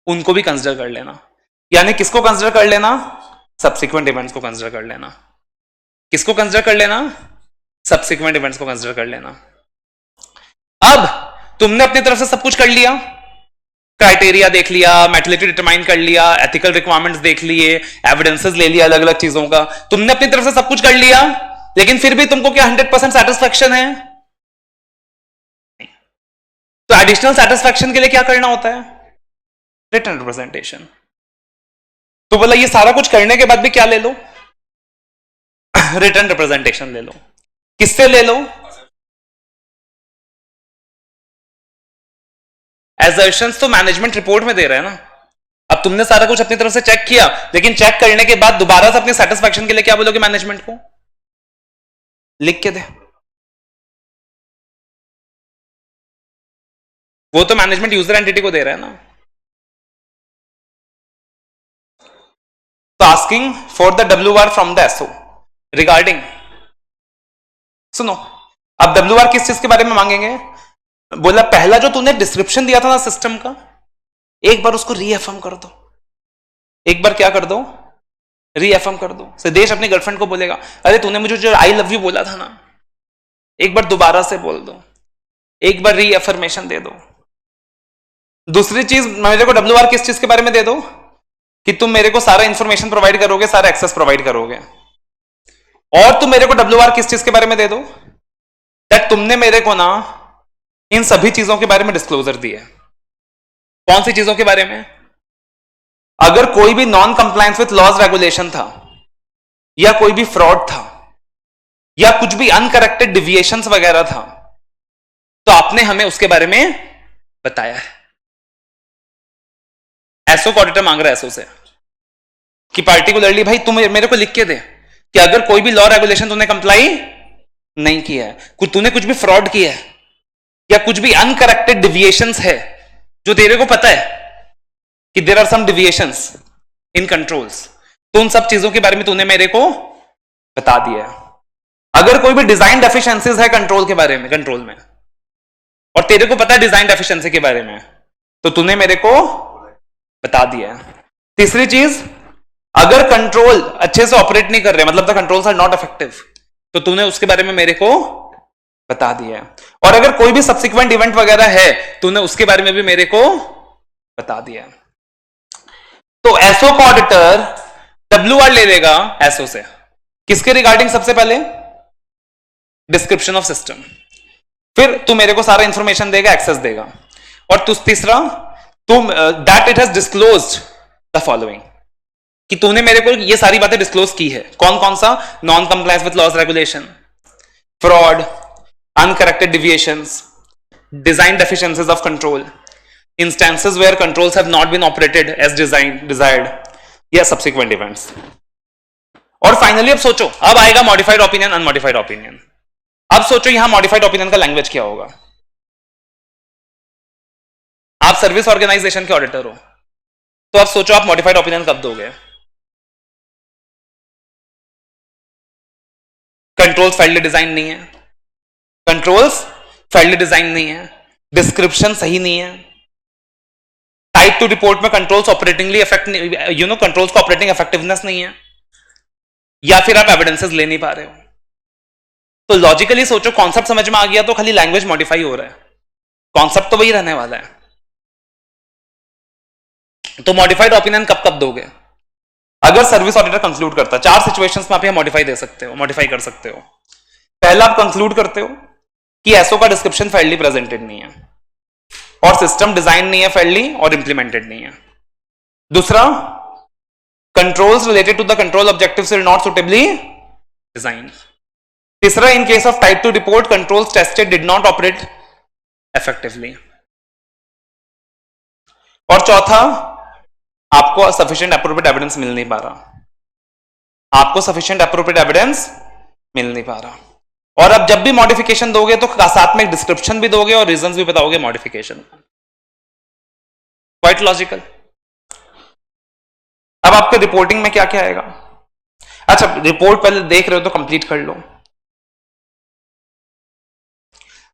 उनको भी कंसिडर कर लेना। यानी किसको कंसिडर कर लेना? सब्सिक्वेंट इवेंट्स को कंसिडर कर लेना। किसको कंसिडर कर लेना? सब्सिक्वेंट इवेंट्स को कंसिडर कर लेना। अब तुमने अपनी तरफ से सब कुछ कर लिया, क्राइटेरिया देख लिया, मेटलिटी डिटरमाइन कर लिया, एथिकल रिक्वायरमेंट्स देख लिए, एविडेंसेस ले लिया अलग अलग चीजों का, तुमने अपनी तरफ से सब कुछ कर लिया, लेकिन फिर भी तुमको क्या 100% सेटिस्फैक्शन है? तो एडिशनल सेटिस्फैक्शन के लिए क्या करना होता है? Written representation. तो बोला ये सारा कुछ करने के बाद भी क्या ले लो? रिटन रिप्रेजेंटेशन ले लो। किससे ले लो? एजर्शंस तो मैनेजमेंट रिपोर्ट में दे रहे हैं ना। अब तुमने सारा कुछ अपनी तरफ से चेक किया, लेकिन चेक करने के बाद दोबारा से अपनी सेटिस्फैक्शन के लिए क्या बोलोगे मैनेजमेंट को? लिख के दे। वो तो मैनेजमेंट यूजर एंटिटी को दे रहा है ना। तो asking for the WR from the SO regarding, सुनो, अब WR किस चीज के बारे में मांगेंगे? बोला पहला जो तूने डिस्क्रिप्शन दिया था ना सिस्टम का, एक बार उसको रीएफर्म कर दो। एक बार क्या कर दो? रीएफर्म कर दो। सिद्धेश अपनी गर्लफ्रेंड को बोलेगा, अरे तूने मुझे जो आई लव यू बोला था ना, एक बार दोबारा से बोल दो, एक बार रीएफर्मेशन दे दो। दूसरी चीज, मेरे को WR किस चीज के बारे में दे दो? कि तुम मेरे को सारा इंफॉर्मेशन प्रोवाइड करोगे, सारा एक्सेस प्रोवाइड करोगे। और तुम मेरे को WR किस चीज के बारे में दे दो? दैट तुमने मेरे को ना इन सभी चीजों के बारे में डिस्क्लोजर दिया। कौन सी चीजों के बारे में? अगर कोई भी non compliance with laws regulation था, या कोई भी फ्रॉड था, या कुछ भी अनकरेक्टेड डिविएशंस वगैरह था, तो आपने हमें उसके बारे में बताया है। एसओ को ऑडिटर मांग रहा है एसओ से कि पार्टिकुलरली भाई तुम मेरे को लिख के दे कि अगर कोई भी लॉ रेगुलेशन तूने कंप्लाई नहीं किया है, तूने कुछ भी फ्रॉड किया है, या कुछ भी अनकरेक्टेड डिविएशंस है, जो तेरे को पता है कि there are some deviations in controls, तो उन सब चीजों के बारे में तूने मेरे को बता दिया है। अगर कोई भी डिजाइन डेफिशिएंसीज है कंट्रोल के बारे में, कंट्रोल में, और तेरे को पता है डिजाइन डेफिशिएंसी के बारे में, तो तूने मेरे को बता दिया है। तीसरी चीज, अगर कंट्रोल अच्छे से ऑपरेट नहीं कर रहे, मतलब the controls are not effective, तो तूने उसके बारे में मेरे को बता दिया है। और अगर कोई भी सब्सिक्वेंट इवेंट वगैरह है, तूने उसके बारे में भी मेरे को बता दिया। तो एसओ का ऑडिटर WR ले लेगा एसओ से, किसके रिगार्डिंग? सबसे पहले डिस्क्रिप्शन ऑफ सिस्टम, फिर तू मेरे को सारा इंफॉर्मेशन देगा, एक्सेस देगा, और तीसरा तुम that it has disclosed the following, कि तूने मेरे को ये सारी बातें डिस्क्लोज की है। कौन कौन सा? Non compliance with laws regulation, fraud, uncorrected deviations, design deficiencies of control, instances where controls have not been operated as desired, या सब्सिक्वेंट इवेंट्स। और फाइनली अब सोचो, अब आएगा मॉडिफाइड ओपिनियन, अनमॉडिफाइड ओपिनियन। अब सोचो यहां मॉडिफाइड ओपिनियन का लैंग्वेज क्या होगा? आप सर्विस ऑर्गेनाइजेशन के ऑडिटर हो, तो अब सोचो आप मॉडिफाइड ओपिनियन कब दोगे? कंट्रोल्स फाइल्ड डिजाइन नहीं है, कंट्रोल्स फाइल्ड डिजाइन नहीं है, डिस्क्रिप्शन सही नहीं है, टाइप टू रिपोर्ट में कंट्रोल्स ऑपरेटिंगली इफेक्ट, कंट्रोल्स का ऑपरेटिंग इफेक्टिवनेस नहीं है, या फिर आप एविडेंसेस ले नहीं पा रहे हो। तो लॉजिकली सोचो, कॉन्सेप्ट समझ में आ गया तो खाली लैंग्वेज मॉडिफाई हो रहा है, कॉन्सेप्ट तो वही रहने वाला है। तो मॉडिफाइड ओपिनियन कब कब दोगे? अगर सर्विस ऑडिटर कंक्लूड करता है, 4 सिचुएशंस में आप यहां मॉडिफाई दे सकते हो, मॉडिफाई कर सकते हो। पहला, आप कंक्लूड करते हो कि एसओ का डिस्क्रिप्शन फेयरली प्रेजेंटेड नहीं है, और सिस्टम डिजाइन नहीं है फेयरली, और इंप्लीमेंटेड नहीं है। दूसरा, controls related to the control objectives are not suitably design. तीसरा, in case of type two report controls tested did not operate effectively. और चौथा, आपको सफिशिएंट एप्रोप्रिएट एविडेंस मिल नहीं पा रहा, आपको सफिशिएंट एप्रोप्रिएट एविडेंस मिल नहीं पा रहा। और अब जब भी मॉडिफिकेशन दोगे तो साथ में एक डिस्क्रिप्शन भी दोगे और रीजंस भी बताओगे मॉडिफिकेशन का। Quite logical. अब आपके रिपोर्टिंग में क्या क्या आएगा? अच्छा, रिपोर्ट पहले देख रहे हो तो कंप्लीट कर लो।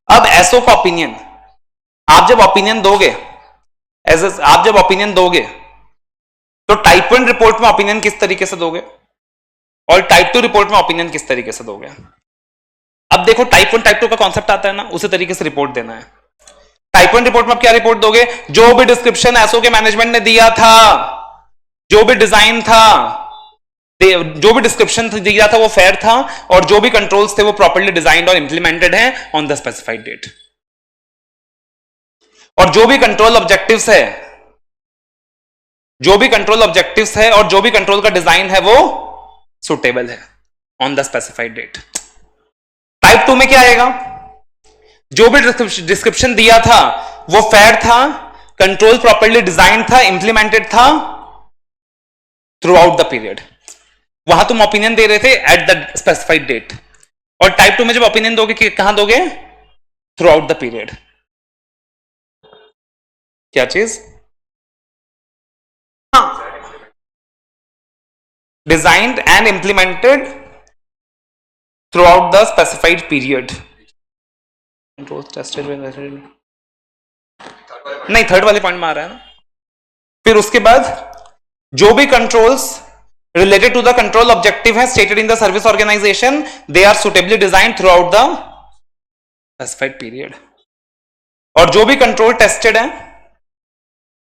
अब एसओ का ओपिनियन, आप जब ओपिनियन दोगे, आप जब ओपिनियन दोगे तो टाइप 1 रिपोर्ट में ओपिनियन किस तरीके से दोगे, और टाइप 2 रिपोर्ट में ओपिनियन किस तरीके से दोगे? अब देखो, टाइप 1 टाइप 2 का कॉन्सेप्ट आता है ना, उसी तरीके से रिपोर्ट देना है। टाइप 1 रिपोर्ट में आप क्या रिपोर्ट दोगे? जो भी डिस्क्रिप्शन एसओ के मैनेजमेंट ने दिया था, जो भी डिजाइन था, जो भी डिस्क्रिप्शन दिया था वो फेयर था, और जो भी कंट्रोल्स थे वो प्रॉपर्ली डिजाइंड और इंप्लीमेंटेड है ऑन द स्पेसिफाइड डेट। और जो भी कंट्रोल ऑब्जेक्टिव्स है, जो भी कंट्रोल ऑब्जेक्टिव्स है और जो भी कंट्रोल का डिजाइन है वो सुटेबल है on the specified date. Type 2 में क्या आएगा? जो भी डिस्क्रिप्शन दिया था वो फेयर था, कंट्रोल प्रॉपर्ली डिजाइन था, इंप्लीमेंटेड था थ्रू आउट द पीरियड। वहां तुम ओपिनियन दे रहे थे एट द स्पेसिफाइड डेट, और टाइप 2 में जब ओपिनियन दोगे कहां दोगे? Through out the period. क्या चीज? Designed and implemented through out the specified period. नहीं, थर्ड वाले पॉइंट में आ रहा है ना। फिर उसके बाद जो भी controls related to the control objective है stated in the service organization, they are suitably designed throughout the specified period। और जो भी कंट्रोल टेस्टेड है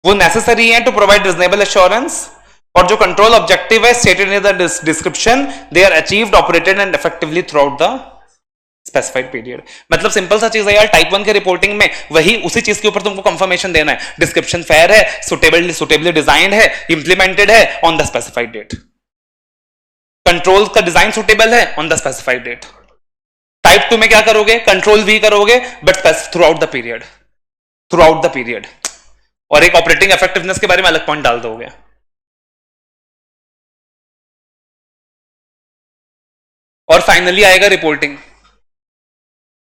वो नेसेसरी है टू प्रोवाइड रीजनेबल एश्योरेंस, और जो कंट्रोल ऑब्जेक्टिव है stated in the description, they are achieved, operated and effectively throughout the specified period. मतलब सिंपल सा चीज है यार, टाइप 1 के रिपोर्टिंग में वही उसी चीज के ऊपर तुमको कंफर्मेशन देना है, डिस्क्रिप्शन फेयर है, सुटेबली डिजाइंड है, इंप्लीमेंटेड है on the specified date, control का डिजाइन सुटेबल है on the specified date. Type 2 में क्या करोगे? कंट्रोल भी करोगे but throughout the period, throughout the period, और एक ऑपरेटिंग इफेक्टिवनेस के बारे में अलग पॉइंट डाल दोगे। और फाइनली आएगा रिपोर्टिंग।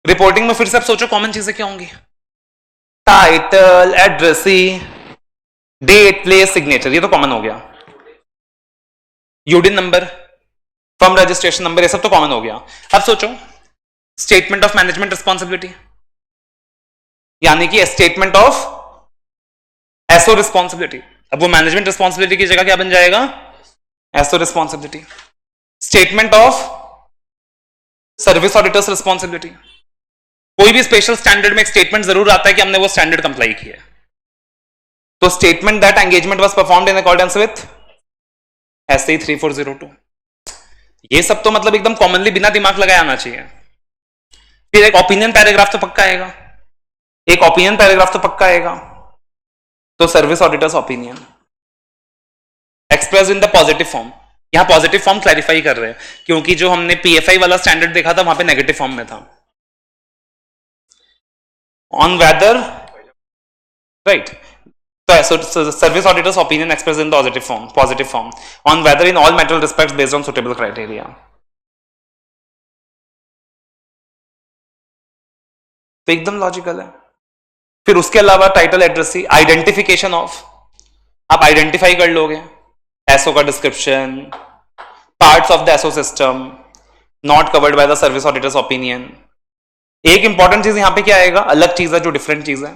रिपोर्टिंग में फिर से आप सोचो कॉमन चीजें क्या होंगी? Title, addressee, date, place, signature, ये तो कॉमन हो गया। UDIN number, firm registration number, ये सब तो कॉमन हो गया। अब सोचो स्टेटमेंट ऑफ मैनेजमेंट रिस्पॉन्सिबिलिटी, यानी कि स्टेटमेंट ऑफ एसओ रिस्पॉन्सिबिलिटी। अब वो मैनेजमेंट रिस्पॉन्सिबिलिटी की जगह क्या बन जाएगा? SO responsibility. Statement of service auditors responsibility, कोई भी स्पेशल स्टैंडर्ड में एक स्टेटमेंट जरूर आता है कि हमने वो स्टैंडर्ड कंप्लाई किया, तो statement that engagement was performed in accordance with SA 3402। ये सब तो मतलब एकदम कॉमनली बिना दिमाग लगाए आना चाहिए। फिर एक ओपिनियन पैराग्राफ तो पक्का आएगा, एक ओपिनियन पैराग्राफ तो पक्का आएगा। तो service auditors opinion express in the positive form. यहां पॉजिटिव फॉर्म क्लैरिफाई कर रहे हैं क्योंकि जो हमने पीएफआई वाला स्टैंडर्ड देखा था वहां पे नेगेटिव फॉर्म में था। On whether, right? So service auditor's opinion expressed in the positive form on whether in all material respects based on suitable criteria. तो एकदम लॉजिकल है। फिर उसके अलावा टाइटल, एड्रेसी, आइडेंटिफिकेशन ऑफ, आप आइडेंटिफाई कर लोगे एसओ का description, parts of the SO system not covered by the service auditors opinion. एक इंपॉर्टेंट चीज यहां पे क्या आएगा, अलग चीज है जो डिफरेंट चीज है,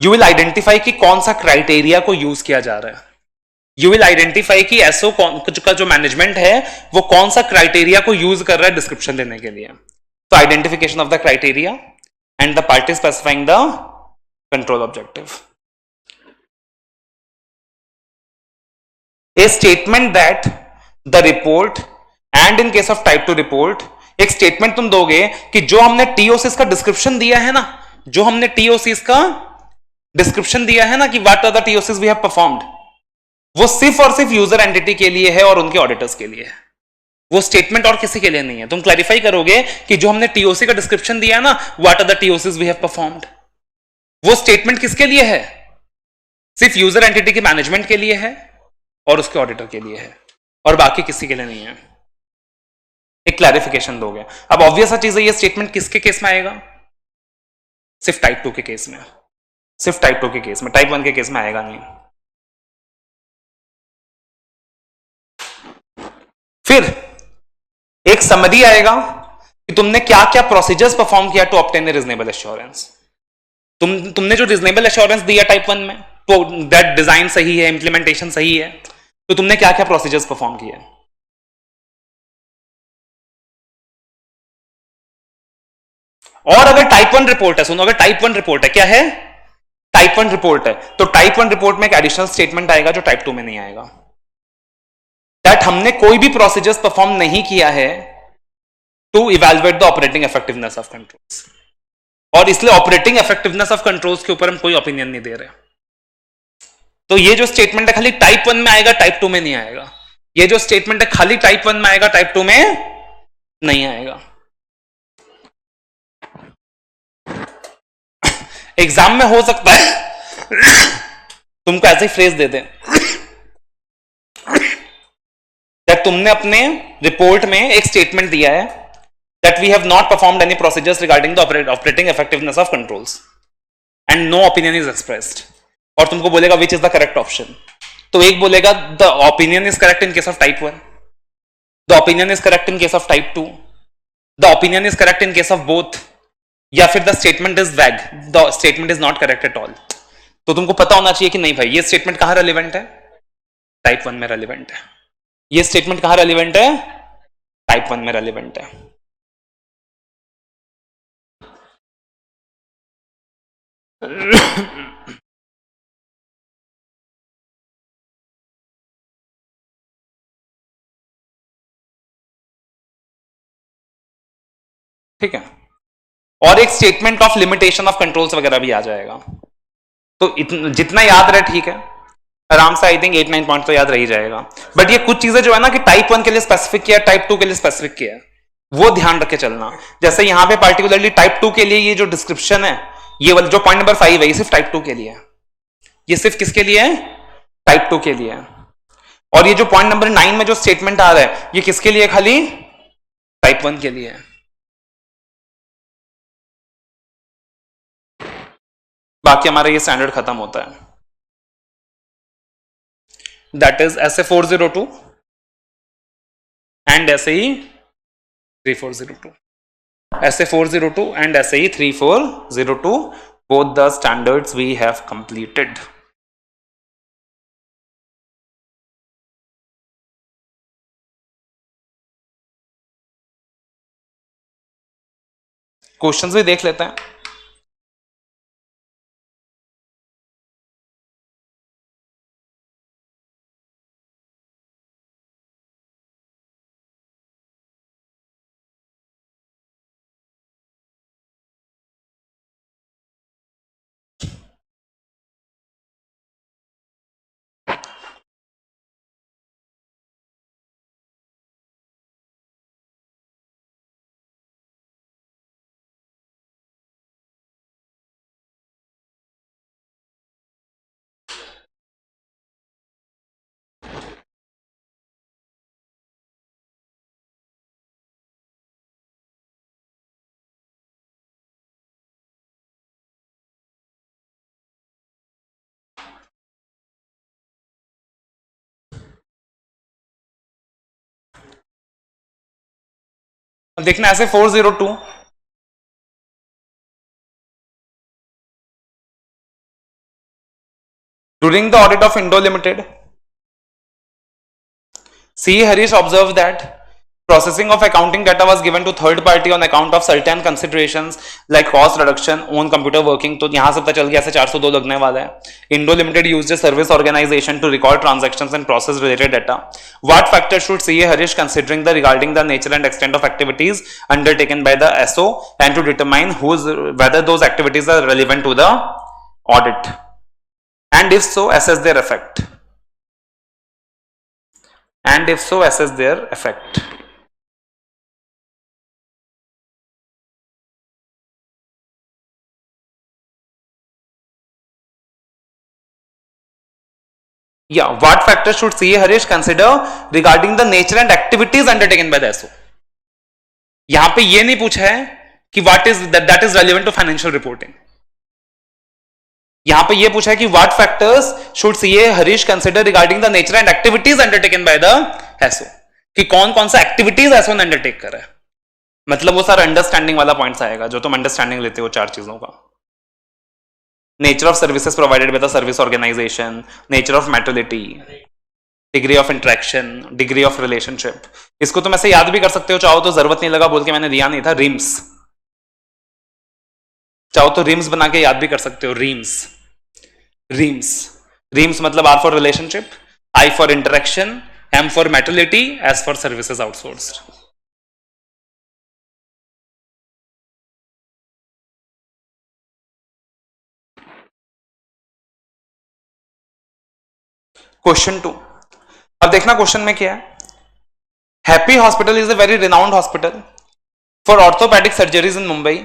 यू विल आइडेंटिफाई कि कौन सा क्राइटेरिया को यूज किया जा रहा है। यू विल आइडेंटिफाई कि एसओ का जो मैनेजमेंट है वो कौन सा क्राइटेरिया को यूज कर रहा है डिस्क्रिप्शन देने के लिए। तो identification of the criteria and the party specifying the control objective. A statement that the report and in case of type 2 report, एक स्टेटमेंट तुम दोगे कि जो हमने टीओसीस का डिस्क्रिप्शन दिया है ना, जो हमने टीओसीस का डिस्क्रिप्शन दिया है ना कि what are the TOCs we have performed, वो सिर्फ और सिर्फ यूजर एंटिटी के लिए है और उनके ऑडिटर्स के लिए है। वो स्टेटमेंट और किसी के लिए नहीं है। तुम क्लैरिफाई करोगे कि जो हमने टीओसी का डिस्क्रिप्शन दिया है ना, what are the TOCs we have performed, वो स्टेटमेंट किसके लिए है? सिर्फ यूजर एंटिटी के मैनेजमेंट के लिए है और उसके ऑडिटर के लिए है, और बाकी किसी के लिए नहीं है। एक क्लैरिफिकेशन दोगे। अब ऑब्वियस सा चीज है, ये स्टेटमेंट किसके केस में आएगा? सिर्फ टाइप 2 के केस में, सिर्फ टाइप 2 के केस में, टाइप 1 के केस में आएगा नहीं। फिर एक समरी आएगा कि तुमने क्या क्या प्रोसीजर्स परफॉर्म किया टू ऑब्टेन रीजनेबल एश्योरेंस। तुमने जो रीजनेबल एश्योरेंस दिया टाइप 1 में, तो दैट डिजाइन सही है, इंप्लीमेंटेशन सही है, तो तुमने क्या क्या प्रोसीजर्स परफॉर्म किए। और अगर टाइप 1 रिपोर्ट है, सुनो, अगर टाइप 1 रिपोर्ट है, क्या है? टाइप 1 रिपोर्ट है, तो टाइप 1 रिपोर्ट में एक एडिशनल स्टेटमेंट आएगा जो टाइप 2 में नहीं आएगा, दैट हमने कोई भी प्रोसीजर्स परफॉर्म नहीं किया है to evaluate the operating effectiveness of controls, और इसलिए ऑपरेटिंग इफेक्टिवनेस ऑफ कंट्रोल्स के ऊपर हम कोई ओपिनियन नहीं दे रहे। तो ये जो स्टेटमेंट है खाली टाइप 1 में आएगा, टाइप 2 में नहीं आएगा। ये जो स्टेटमेंट है खाली टाइप 1 में आएगा, टाइप 2 में नहीं आएगा। एग्जाम में हो सकता है तुमको ऐसे फ्रेज दे दे दैट तुमने अपने रिपोर्ट में एक स्टेटमेंट दिया है that we have not performed any procedures regarding the operating effectiveness of controls and no opinion is expressed, और तुमको बोलेगा which is the correct option. तो एक बोलेगा the opinion is correct in case of type 1, the opinion is correct in case of type 2, the opinion is correct in case of both, या फिर the statement is vague, the statement is not correct at all. तो तुमको पता होना चाहिए कि नहीं भाई ये स्टेटमेंट कहां रेलिवेंट है, टाइप 1 में रेलिवेंट है। ये स्टेटमेंट कहां रेलिवेंट है, टाइप 1 में रेलिवेंट है। ठीक है, और एक statement of limitation of controls वगैरह भी आ जाएगा। तो जितना याद रहे ठीक है, आराम से आई थिंक 8-9 पॉइंट तो याद रह ही जाएगा। बट ये कुछ चीजें जो है ना कि टाइप 1 के लिए स्पेसिफिक किया, टाइप 2 के लिए स्पेसिफिक किया, वो ध्यान रख के चलना। जैसे यहां पे पार्टिकुलरली टाइप 2 के लिए ये जो डिस्क्रिप्शन है, ये वाला जो पॉइंट नंबर 5 है, ये सिर्फ टाइप 2 के लिए है। ये सिर्फ किसके लिए है, टाइप 2 के लिए है। और ये जो पॉइंट नंबर 9 में जो स्टेटमेंट आ रहा है, ये किसके लिए, खाली टाइप 1 के लिए है। बाकी हमारा ये स्टैंडर्ड खत्म होता है, that is SA402 and SAE 3402, SA402 and SAE 3402, both the standards we have completed. Questions भी देख लेते हैं। अब देखना SA402, during the audit of Indo Limited, CA Harish observed that processing of accounting data was given to third party on account of certain considerations like cost reduction, own computer working। तो यहां से पता चल गया ऐसे 402 लगने वाला है। Indo Limited used a service organization to record transactions and process related data. What factors should CA Harish considering the regarding the nature and extent of activities undertaken by the SO and to determine whether those activities are relevant to the audit, and if so assess their effect, and if so assess their effect। Yeah, what factors should CA Harish consider regarding the nature and activities undertaken by the SO? यहां पे ये नहीं पूछा है कि what is that is relevant to financial reporting। यहां पे ये पूछा है कि what factors should CA Harish consider regarding the nature and activities undertaken by the SO, कि कौन कौन सा एक्टिविटीज SO ने अंडरटेक करा है। मतलब वो सारा अंडरस्टैंडिंग वाला पॉइंट्स आएगा जो तुम अंडरस्टैंडिंग लेते हो 4 चीजों का। Nature of services provided by the service organization, nature of materiality, degree of interaction, degree of relationship. इसको तुम ऐसे याद भी कर सकते हो, चाहो तो जरूरत नहीं लगा बोल के मैंने दिया नहीं था। रिम्स, चाहो तो रिम्स बना के याद भी कर सकते हो, रिम्स। रीम्स. रीम्स मतलब R for relationship, I for interaction, M for materiality, S for services outsourced. Question 2. अब देखना क्वेश्चन में क्या है. Happy hospital is a very renowned hospital for orthopaedic surgeries in Mumbai,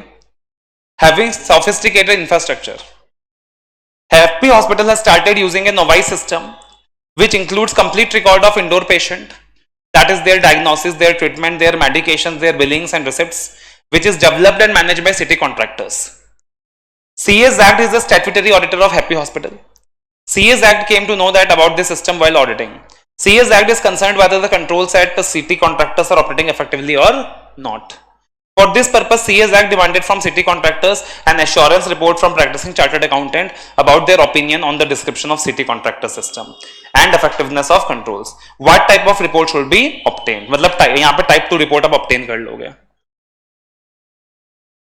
having sophisticated infrastructure. Happy Hospital has started using a Novice system which includes complete record of indoor patient, that is their diagnosis, their treatment, their medications, their billings and receipts, which is developed and managed by city contractors. CS Act is the statutory auditor of Happy Hospital. CS Act came to know that about this system while auditing. CS Act is concerned whether the controls at the city contractors are operating effectively or not. For this purpose, CS Act demanded from city contractors an assurance report from practicing chartered accountant about their opinion on the description of city contractor system and effectiveness of controls. What type of report should be obtained? मतलब यहाँ पे type 2 report आप obtain कर लोगे.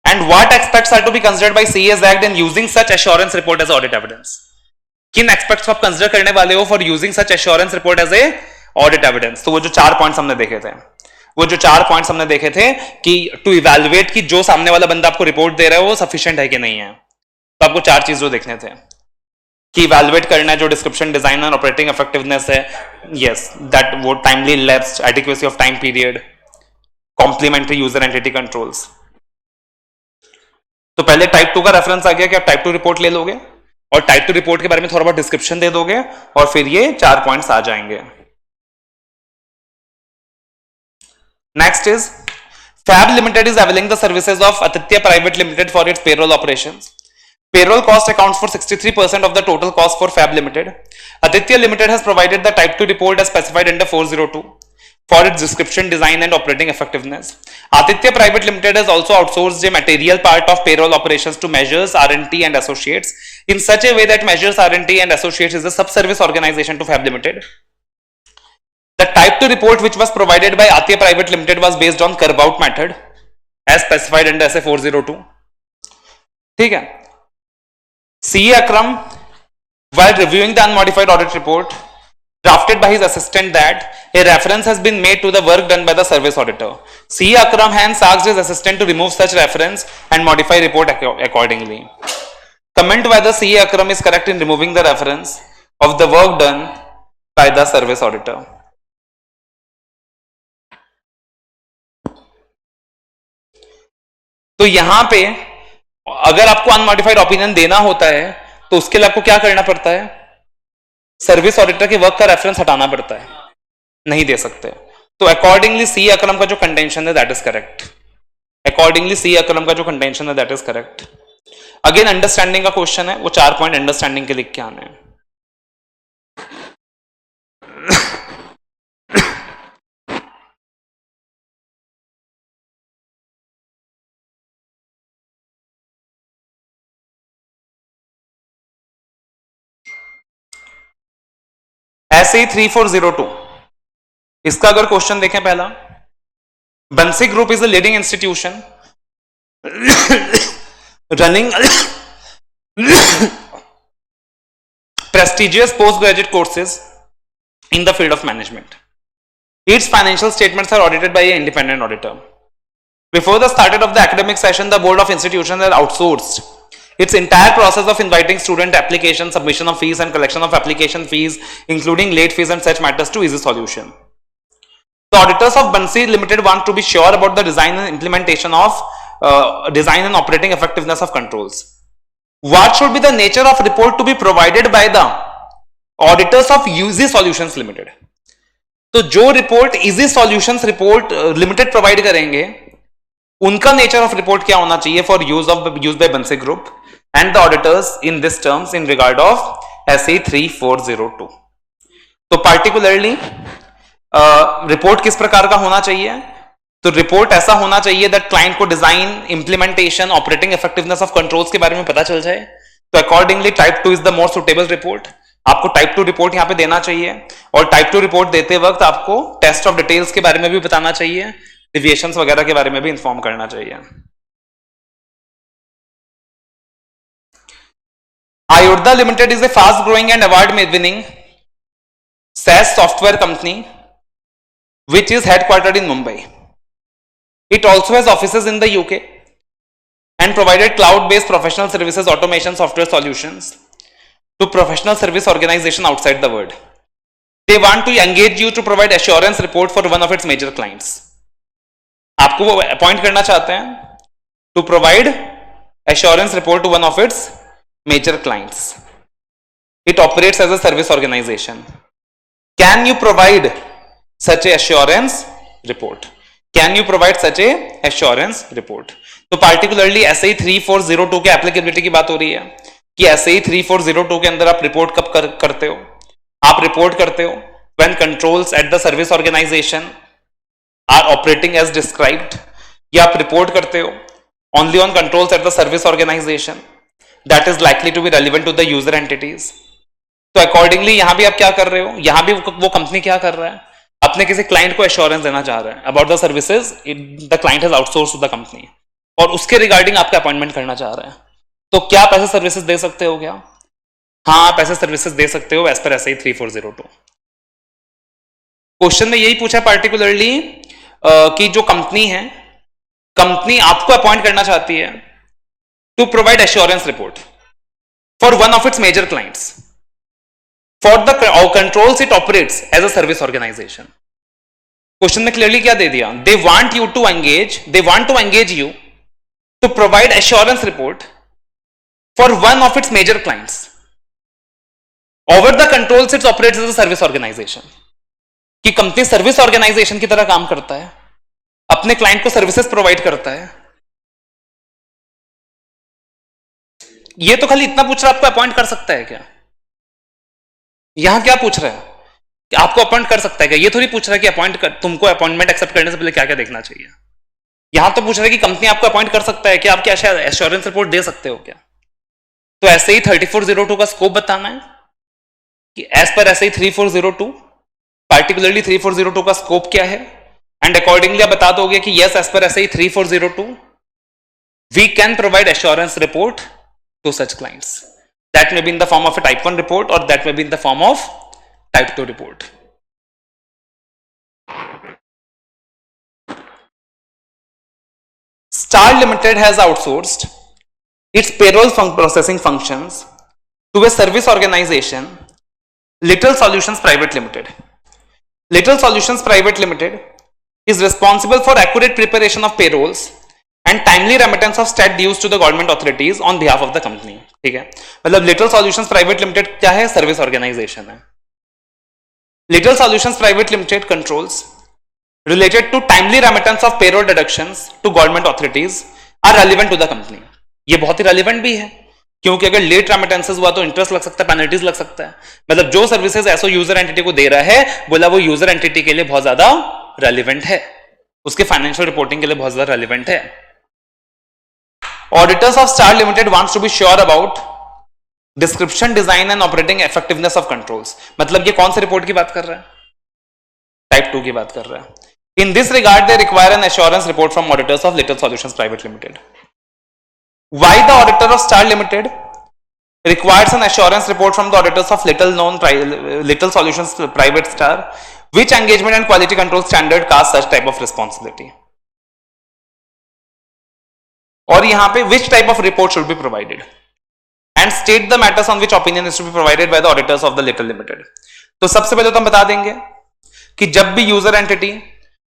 And what aspects are to be considered by CS Act in using such assurance report as audit evidence? किन एस्पेक्ट्स को आप कंसिडर करने वाले हो for using such assurance report as a audit evidence? तो वो जो 4 पॉइंट्स हमने देखे थे कि टू इवैल्यूएट कि जो सामने वाला बंदा आपको रिपोर्ट दे रहा है वो सफिशिएंट है कि नहीं है. तो आपको 4 चीज जो देखने थे कि इवैल्यूएट करना है जो डिस्क्रिप्शन, डिजाइन और ऑपरेटिंग इफेक्टिवनेस है. यस, दैट वो timely lapsed, adequacy of time period, complementary user entity controls. तो पहले टाइप 2 का रेफरेंस आ गया कि आप टाइप 2 रिपोर्ट ले लोगे और टाइप 2 रिपोर्ट के बारे में थोड़ा बहुत डिस्क्रिप्शन दे दोगे और फिर ये 4 पॉइंट्स आ जाएंगे. Next is Fab limited is availing the services of Aditya private limited for its payroll operations. Payroll cost accounts for 63% of the total cost for Fab Limited. Aditya Limited has provided the Type 2 report as specified under 402 for its description, design and operating effectiveness. Aditya Private Limited has also outsourced a material part of payroll operations to Measures R&T and Associates in such a way that Measures R&T and Associates is a sub-service organization to Fab Limited. The Type 2 report which was provided by Aditya Private Limited was based on carve-out method as specified under SA 402. ठीक है. CA Akram, while reviewing the unmodified audit report drafted by his assistant, that a reference has been made to the work done by the service auditor. CA Akram hence asked his assistant to remove such reference and modify report accordingly. Comment whether CA Akram is correct in removing the reference of the work done by the service auditor. तो यहां पे अगर आपको अनमॉडिफाइड ओपिनियन देना होता है तो उसके लिए आपको क्या करना पड़ता है? सर्विस ऑडिटर के वर्क का रेफरेंस हटाना पड़ता है, नहीं दे सकते. तो अकॉर्डिंगली सी अकरम का जो कंटेंशन है दैट इज करेक्ट. अकॉर्डिंगली सी अकरम का जो कंटेंशन है that is correct. Again understanding का क्वेश्चन है, वो 4 पॉइंट अंडरस्टैंडिंग के लिख के आने हैं. SE 3402 इसका अगर क्वेश्चन देखें पहला, बंसी group is a leading institution running prestigious postgraduate courses in the field of management. Its financial statements are audited by an independent auditor. Before the start of the academic session, the board of institutions has outsourced its entire process of inviting student application, submission of fees and collection of application fees, including late fees and such matters, to easy solution. The auditors of Bansi Limited want to be sure about the design and implementation of design and operating effectiveness of controls. What should be the nature of report to be provided by the auditors of Easy Solutions Limited? तो जो report easy solutions report limited provide करेंगे उनका नेचर ऑफ रिपोर्ट क्या होना चाहिए फॉर यूज बाय बंसी group and the auditors in this terms in regard of SE 3402. तो पार्टिकुलरली रिपोर्ट किस प्रकार का होना चाहिए? तो रिपोर्ट ऐसा होना चाहिए दैट क्लाइंट को design, implementation, operating effectiveness of controls के बारे में पता चल जाए. तो accordingly type 2 is the more suitable report. आपको टाइप 2 रिपोर्ट यहां पे देना चाहिए और टाइप 2 रिपोर्ट देते वक्त आपको टेस्ट ऑफ डिटेल्स के बारे में भी बताना चाहिए, डिविएशंस वगैरह के बारे में भी इंफॉर्म करना चाहिए. Amurtha Limited is a fast growing and award winning SaaS software company which is headquartered in Mumbai. It also has offices in the UK and provided cloud-based professional services automation software solutions to professional service organization outside the world. They want to engage you to provide assurance report for one of its major clients. आपको वो अपॉइंट करना चाहते हैं to provide assurance report to one of its major clients. It operates as a service organization. Can you provide such a assurance report? Can you provide such a assurance report? तो particularly SAE 3402 के applicability की बात हो रही है कि SAE 3402 के अंदर आप रिपोर्ट कब करते हो? आप रिपोर्ट करते हो when controls at the service organization are operating as described, या आप रिपोर्ट करते हो only on controls at the service organization that is likely to be relevant to the user entities. तो अकॉर्डिंगली यहां भी आप क्या कर रहे हो, यहां भी वो कंपनी क्या कर रहा है, अपने किसी क्लाइंट को एश्योरेंस देना चाह रहा है about the services the client has outsource to the company, और उसके रिगार्डिंग आपका अपॉइंटमेंट करना चाह रहा है. तो क्या आप ऐसे सर्विसेज दे सकते हो क्या? हाँ, आप ऐसे सर्विसेज दे सकते हो एज पर SAE 3402. क्वेश्चन में यही पूछा पार्टिकुलरली कि जो कंपनी है, कंपनी आपको अपॉइंट करना चाहती है to provide assurance report for one of its major clients for the controls it operates as a service organisation. Question में क्लियरली क्या दे दिया? They want to engage you to provide assurance report for one of its major clients over the controls it operates as a service organisation. कि कंपनी सर्विस ऑर्गेनाइजेशन की तरह काम करता है, अपने क्लाइंट को सर्विसेज प्रोवाइड करता है. ये तो खाली इतना पूछ रहा है आपको अपॉइंट कर सकता है क्या? यहां क्या पूछ रहा है कि आपको अपॉइंट कर सकता है क्या? ये थोड़ी पूछ रहा है कि तुमको अपॉइंटमेंट एक्सेप्ट करने से पहले क्या क्या देखना चाहिए. यहां तो पूछ रहा है कि कंपनी आपको अपॉइंट कर सकता है क्या, आप क्या एश्योरेंस रिपोर्ट दे सकते हो क्या? तो SAE 3402 का स्कोप बताना है कि एज पर SAE 3402 पार्टिकुलरली 3402 का स्कोप क्या है, एंड अकॉर्डिंगली आप बता दोगे कि yes as per SAE 3402 we can provide assurance report to such clients. That may be in the form of a type 1 report or that may be in the form of type 2 report. Star Limited has outsourced its payroll processing functions to a service organization, Little Solutions Private Limited. Little Solutions Private Limited is responsible for accurate preparation of payrolls and timely remittance of stat dues to the government authorities on behalf of the company. ठीक है, मतलब लिटिल सॉल्यूशंस प्राइवेट लिमिटेड क्या है? सर्विस ऑर्गेनाइजेशन है. Little solutions private limited controls related to timely remittance of payroll deductions to government authorities are relevant to the company. ये बहुत ही रेलिवेंट भी है क्योंकि अगर लेट रेमिटेंसेस हुआ तो इंटरेस्ट लग सकता है, पेनल्टीज लग सकता है. मतलब जो सर्विसेज ऐसो यूजर एंटिटी को दे रहा है, बोला वो यूजर एंटिटी के लिए बहुत ज्यादा रेलिवेंट है, उसके फाइनेंशियल रिपोर्टिंग के लिए बहुत ज्यादा रेलिवेंट है. Auditors of Star Limited wants to be sure about description, design and operating effectiveness of controls. मतलब ये कौन से रिपोर्ट की बात कर रहा है? टाइप 2 की बात कर रहा है. In this regard, they require an assurance report from auditors of Little Solutions Private Limited. Why the auditor of Star Limited requires an assurance report from the auditors of Little Solutions Private Star? Which engagement and quality control standard cast such type of responsibility? और यहां पे which type of report should be provided and state the matters on which opinion is to be provided by the auditors of the Little Limited. तो सबसे पहले तो हम बता देंगे कि जब भी यूजर एंटिटी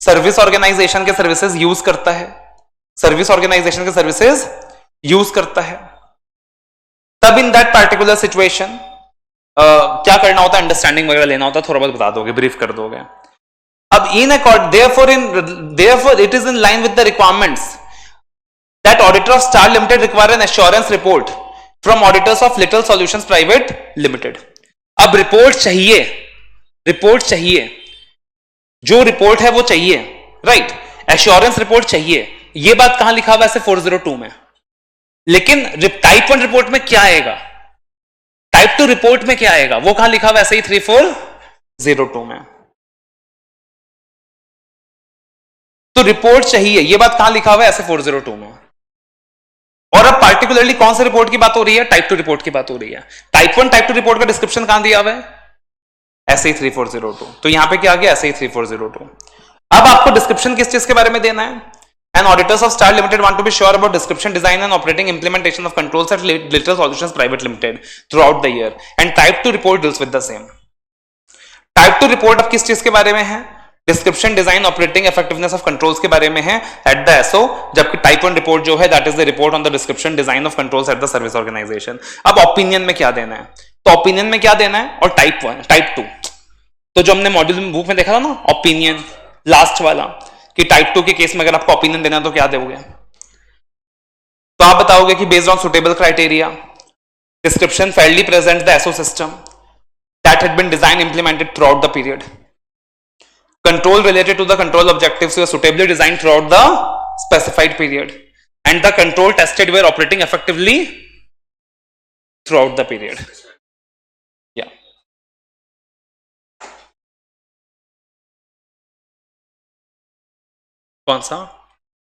सर्विस ऑर्गेनाइजेशन के सर्विसेज यूज करता है, सर्विस ऑर्गेनाइजेशन के सर्विसेज यूज करता है, तब इन दैट पार्टिकुलर सिचुएशन क्या करना होता है, अंडरस्टैंडिंग वगैरह लेना होता है, थोड़ा बहुत बता दोगे, ब्रीफ कर दोगे. अब इन accord therefore it is in line with the requirements that auditor of Star Limited require an assurance report from auditors of Little Solutions Private Limited. अब रिपोर्ट चाहिए, जो रिपोर्ट है वो चाहिए, राइट? एश्योरेंस रिपोर्ट चाहिए. ये बात कहां लिखा हुआ है? ऐसे 402 में. लेकिन टाइप 1 रिपोर्ट में क्या आएगा, टाइप 2 रिपोर्ट में क्या आएगा, वो कहां लिखा हुआ है? ऐसे ही 3402 में. तो रिपोर्ट चाहिए, ये बात कहां लिखा हुआ है? ऐसे 402 में. और अब पार्टिकुलरली कौन से रिपोर्ट की बात हो रही है? टाइप 2 रिपोर्ट की बात हो रही है। टाइप 1 टाइप 2 रिपोर्ट का डिस्क्रिप्शन कहां दिया हुआ है? SAE 3402। तो यहां पे क्या आ गया? SAE 3402। अब आपको डिस्क्रिप्शन किस चीज के बारे में देना है? And auditors of Star Limited want to be sure about description, design and operating implementation of controls at Glitter Solutions Private Limited throughout the year. And Type 2 report deals with the same. Type 2 report अब किस चीज के बारे में है? Description, design, operating effectiveness of controls के बारे में है एट द एसओ, जबकि टाइप 1 रिपोर्ट जो है that is the report on the description, design of controls at the service organisation. अब ओपिनियन में क्या देना है? तो ओपिनियन में क्या देना है? और टाइप 1 टाइप 2 तो जो हमने मॉड्यूल बुक में देखा था ना, ओपिनियन लास्ट वाला, कि टाइप 2 के केस में अगर आपको ओपिनियन देना है तो क्या दोगे? तो आप बताओगे कि based on suitable criteria description fairly present the SO system that had been designed implemented throughout the period. Control related to the control objectives were suitably designed throughout the specified period, and the control tested were operating effectively throughout the period. Yeah. कौन सा?